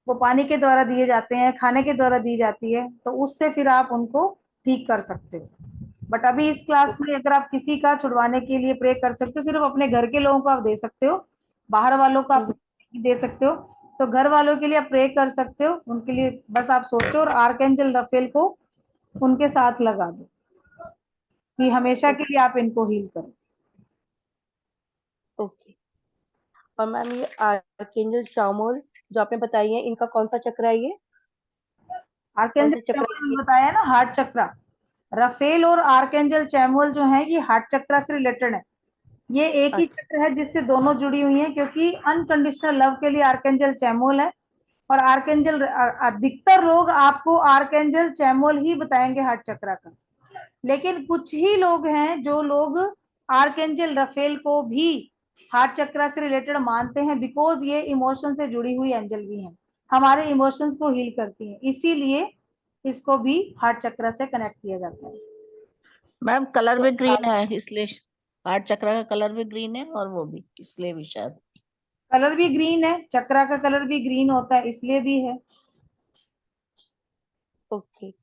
वो पानी के द्वारा दिए जाते हैं, खाने के द्वारा दी जाती है, तो उससे फिर आप उनको ठीक कर सकते हो। बट अभी इस क्लास में अगर आप किसी का छुड़वाने के लिए प्रे कर सकते हो, सिर्फ अपने घर के लोगों को आप दे सकते हो, बाहर वालों का आप नहीं दे सकते हो। तो घर वालों के लिए आप प्रे कर सकते हो, उनके लिए बस आप सोचो और आर्कएंजल रफेल को उनके साथ लगा दो कि हमेशा के लिए आप इनको हील करो। ओके। और मैम ये आर्कएंजल चामुल जो आपने बताई है, इनका कौन सा चक्र है ये? कौन आर्कएंजल से चक्र चैमुअल ये? बताया ना, हार्ट चक्रा। रफेल और आर्कएंजल चैमुअल जो है ये हार्ट चक्रा से रिलेटेड है। ये एक ही अच्छा। चक्र है जिससे दोनों जुड़ी हुई हैं, क्योंकि अनकंडीशनल लव के लिए आर्कएंजल चैमुअल है। और आर्कएंजल अधिकतर लोग आपको आर्कएंजल चैमुअल ही बताएंगे हार्ट चक्रा का, लेकिन कुछ ही लोग हैं जो लोग आर्कएंजल रफेल को भी हार्ट चक्रा से रिलेटेड मानते हैं, बिकॉज ये इमोशन से जुड़ी हुई एंजल भी हैं, हमारे इमोशंस को हील करती हैं, इसीलिए इसको भी हार्ट चक्रा से कनेक्ट किया जाता है। मैम कलर तो भी ग्रीन है इसलिए, हार्ट चक्र का कलर भी ग्रीन है और वो भी इसलिए भी शायद। कलर भी ग्रीन है, चक्रा का कलर भी ग्रीन होता है, इसलिए भी है। ओके।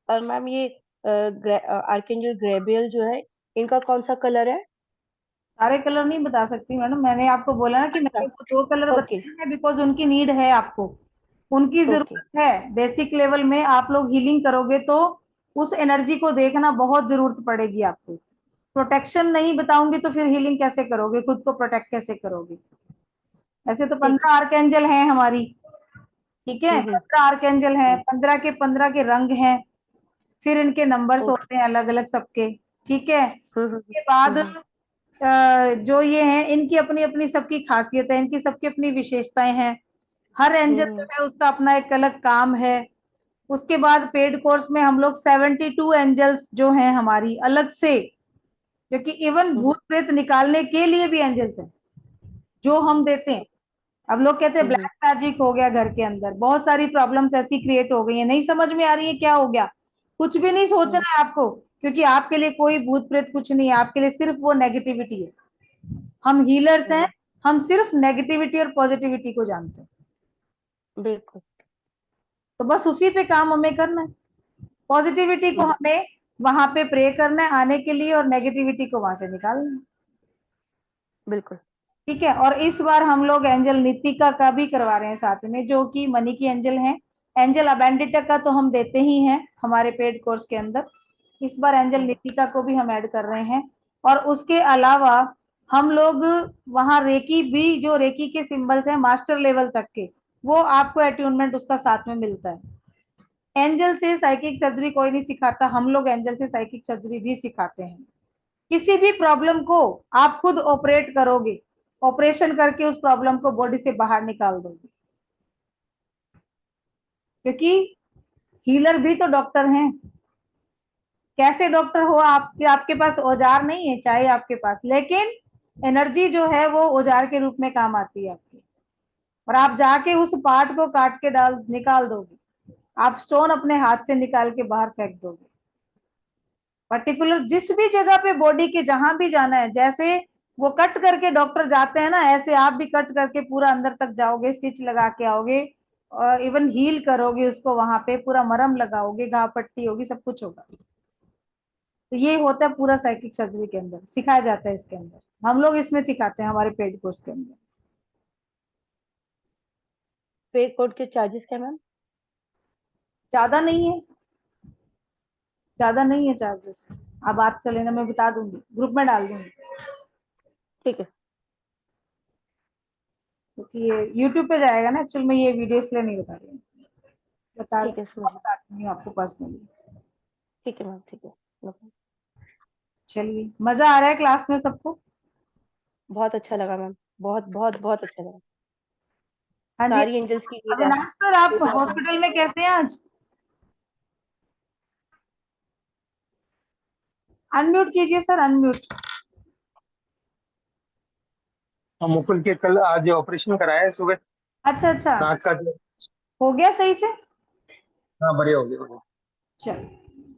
और मैम ये आर्कएंजल ग्रेबियल जो है, इनका कौन सा कलर है? सारे कलर नहीं बता सकती मैडम, मैंने आपको बोला ना कि अच्छा। मैंने वो दो कलर ओके। बताए हैं, बिकॉज उनकी नीड है आपको, उनकी ओके। जरूरत है। बेसिक लेवल में आप लोग हीलिंग करोगे तो उस एनर्जी को देखना बहुत जरूरत पड़ेगी आपको। प्रोटेक्शन नहीं बताऊंगी तो फिर हीलिंग कैसे करोगे, खुद को प्रोटेक्ट कैसे करोगे। ऐसे तो ठीक 15 आर्कएंजल हैं हमारी, ठीक है, है। 15 आर्कएंजल हैं, हम्म। 15 के रंग हैं, फिर इनके नंबर्स ओके। होते हैं अलग अलग सबके। ठीक है, हम्म। उसके बाद हम्म। जो ये हैं इनकी अपनी अपनी सबकी खासियत है, इनकी सबकी अपनी विशेषताएं हैं। हर एंजल जो हम्म। है उसका अपना एक अलग काम है। उसके बाद पेड कोर्स में हम लोग 72 एंजल्स जो हैं हमारी अलग से, क्योंकि इवन हम्म। भूत प्रेत निकालने के लिए भी एंजल्स हैं जो हम देते हैं। अब लोग कहते हैं हम्म। ब्लैक मैजिक हो गया घर के अंदर, बहुत सारी प्रॉब्लम्स ऐसी क्रिएट हो गई है, नहीं समझ में आ रही है क्या हो गया। कुछ भी नहीं सोचना हम्म। है आपको, क्योंकि आपके लिए कोई भूत प्रेत कुछ नहीं है, आपके लिए सिर्फ वो नेगेटिविटी है। हम हीलर्स हैं, हम्म। हम सिर्फ नेगेटिविटी और पॉजिटिविटी को जानते हैं। बिल्कुल। तो बस उसी पे काम हमें करना है, पॉजिटिविटी को हम्म। हमें वहां पे प्रे करना है आने के लिए, और नेगेटिविटी को वहां से निकालना है। बिल्कुल। ठीक है, और इस बार हम लोग एंजल नितिका का भी करवा रहे हैं साथ में, जो कि मनी की एंजल है। एंजल अबेंडिटा का तो हम देते ही हैं हमारे पेड कोर्स के अंदर, इस बार एंजल हम्म। नितिका को भी हम ऐड कर रहे हैं। और उसके अलावा हम लोग वहां रेकी भी, जो रेकी के सिंबल्स हैं मास्टर लेवल तक के, वो आपको अट्यूनमेंट उसका साथ में मिलता है। एंजल से साइकिक सर्जरी कोई नहीं सिखाता, हम लोग एंजल से साइकिक सर्जरी भी सिखाते हैं। किसी भी प्रॉब्लम को आप खुद ऑपरेट करोगे, ऑपरेशन करके उस प्रॉब्लम को बॉडी से बाहर निकाल दोगे, क्योंकि हीलर भी तो डॉक्टर हैं। कैसे डॉक्टर हो आप, आपके पास औजार नहीं है चाहे आपके पास, लेकिन एनर्जी जो है वो औजार के रूप में काम आती है आपकी, और आप जाके उस पार्ट को काट के डाल निकाल दोगे, आप स्टोन अपने हाथ से निकाल के बाहर फेंक दोगे। पर्टिकुलर जिस भी जगह पे बॉडी के जहां भी जाना है, जैसे वो कट करके डॉक्टर जाते हैं ना, ऐसे आप भी कट करके पूरा अंदर तक जाओगे, स्टिच लगा के आओगे, और इवन हील करोगे उसको, वहां पे पूरा मरहम लगाओगे, घाव पट्टी होगी, सब कुछ होगा। तो ये होता है पूरा साइकिक सर्जरी के अंदर सिखाया जाता है, इसके अंदर हम लोग इसमें सिखाते हैं हमारे पेड कोर्स के अंदर। पे कोड के चार्जेस क्या मैम? ज्यादा नहीं है, ज्यादा नहीं है चार्जेस, आप बात कर लेना, मैं बता दूंगी, ग्रुप में डाल दूंगी। ठीक है। क्योंकि ये यूट्यूब पे जाएगा ना, एक्चुअल में ये वीडियो इसलिए नहीं बता रही हूँ, ठीक है, समझ गई। बताती हूँ आपको पर्सनली। ठीक है मैम, ठीक है। No problem. चलिए, मजा आ रहा है क्लास में सबको? बहुत अच्छा लगा मैम, बहुत बहुत बहुत अच्छा लगा। हाँ जी सारी एंजल्स की नीड है। अविनाश सर, आप जो आपने हॉस्पिटल में कैसे हैं आज? अनम्यूट कीजिए सर, अनम्यूट। हम मुकुल के कल आज ऑपरेशन कराया है सुबह, अच्छा अच्छा, नाक का जो। हो गया सही से? हाँ बढ़िया हो गया, बढ़िया। चलो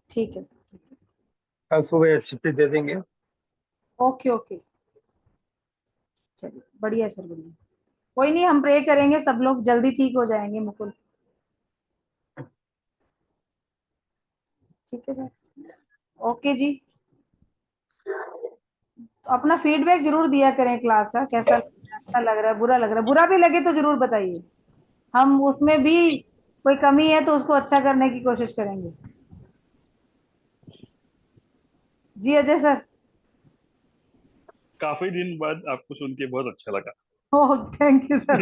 ठीक है सर, ठीक है। कल सुबह छुट्टी दे देंगे। ओके ओके, चलिए बढ़िया सर, बढ़िया। कोई नहीं, हम प्रे करेंगे, सब लोग जल्दी ठीक हो जाएंगे मुकुल। ठीक है सर, ओके जी। तो अपना फीडबैक जरूर दिया करें क्लास का, कैसा लग रहा है, अच्छा लग रहा है, बुरा लग रहा है, बुरा भी लगे तो जरूर बताइए। हम उसमें भी कोई कमी है तो उसको अच्छा करने की कोशिश करेंगे। जी अजय सर। काफी दिन बाद आपको सुन के बहुत अच्छा लगा। Oh thank you sir.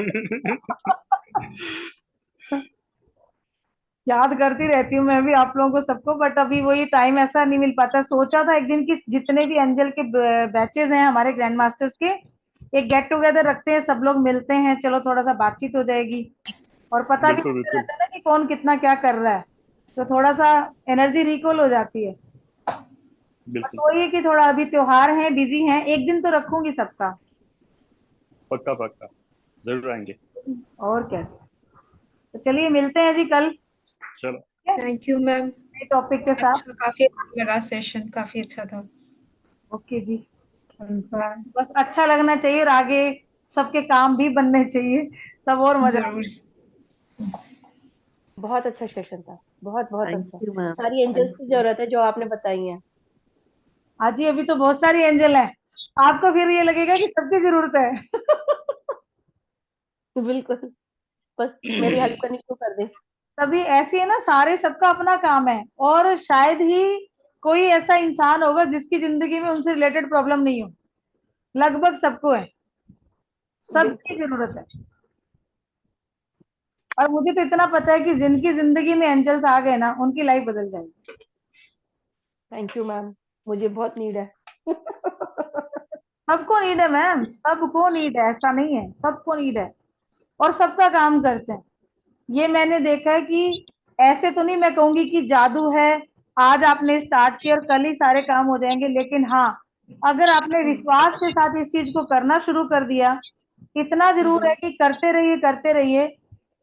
याद करती रहती हूँ मैं भी आप लोगों को सबको, बट अभी वही टाइम ऐसा नहीं मिल पाता। सोचा था एक दिन कि जितने भी एंजल के बैचेस हैं हमारे ग्रैंड मास्टर्स के, एक गेट टुगेदर रखते हैं, सब लोग मिलते हैं, चलो थोड़ा सा बातचीत हो जाएगी और पता भी बिल्कुल चलता बिल्कुल रहता है ना कि कौन कितना क्या कर रहा है, तो थोड़ा सा एनर्जी रिकॉल हो जाती है। बट बिल्कुल। वही है कि थोड़ा अभी त्योहार है, बिजी हैं, एक दिन तो रखूंगी सबका। पक्का पक्का, जरूर आएंगे। और क्या, तो चलिए मिलते हैं जी कल चलो। Thank you ma'am. टॉपिक के साथ। अच्छा, काफी अच्छा लगा सेशन, काफी अच्छा था। ओके जी, बस अच्छा लगना चाहिए और आगे सबके काम भी बनने चाहिए, तब और मजा आता जरूर। बहुत अच्छा सेशन था, बहुत बहुत थैंक अच्छा। यू मैम, सारी एंजल्स थैंक की यू। जरूरत है जो आपने बताई है। है। हाँ जी, अभी तो बहुत सारी एंजल हैं, आपको फिर ये लगेगा कि सबकी जरूरत है। बिल्कुल, बस मेरी हेल्प करनी शुरू कर दे। तभी ऐसी है ना, सारे सबका अपना काम है, और शायद ही कोई ऐसा इंसान होगा जिसकी जिंदगी में उनसे रिलेटेड प्रॉब्लम नहीं हो, लगभग सबको है, सबकी बिल्कुल। जरूरत है। और मुझे तो इतना पता है कि जिनकी जिंदगी में एंजल्स आ गए ना, उनकी लाइफ बदल जाएगी। थैंक यू मैम, मुझे बहुत नीड है। सबको नीड है मैम, सबको नीड है, ऐसा नहीं है, सबको नीड है, और सबका काम करते हैं। ये मैंने देखा है कि ऐसे तो नहीं मैं कहूंगी कि जादू है, आज आपने स्टार्ट किया और कल ही सारे काम हो जाएंगे, लेकिन हाँ, अगर आपने विश्वास के साथ इस चीज को करना शुरू कर दिया, इतना जरूर है कि करते रहिए,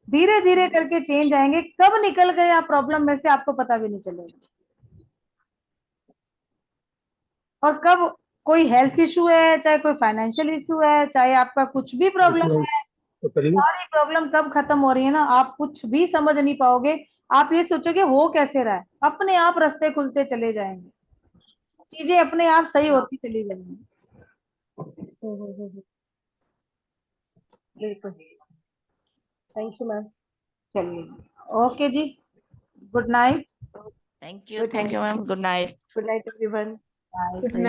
धीरे धीरे करके चेंज आएंगे, कब निकल गए आप प्रॉब्लम में से आपको पता भी नहीं चलेगा। और कब कोई हेल्थ इशू है, चाहे कोई फाइनेंशियल इशू है, चाहे आपका कुछ भी प्रॉब्लम है, तो करिए। सारी प्रॉब्लम कब खत्म हो रही है ना, आप कुछ भी समझ नहीं पाओगे। आप ये सोचोगे हो कैसे रहा है, अपने आप रास्ते खुलते चले जाएंगे, चीजें अपने आप सही होती चली जाएंगी। बिल्कुल। Thank you ma'am. चलिए, ओके जी, good night. Thank you ma'am, good night. Good night everyone. Good night.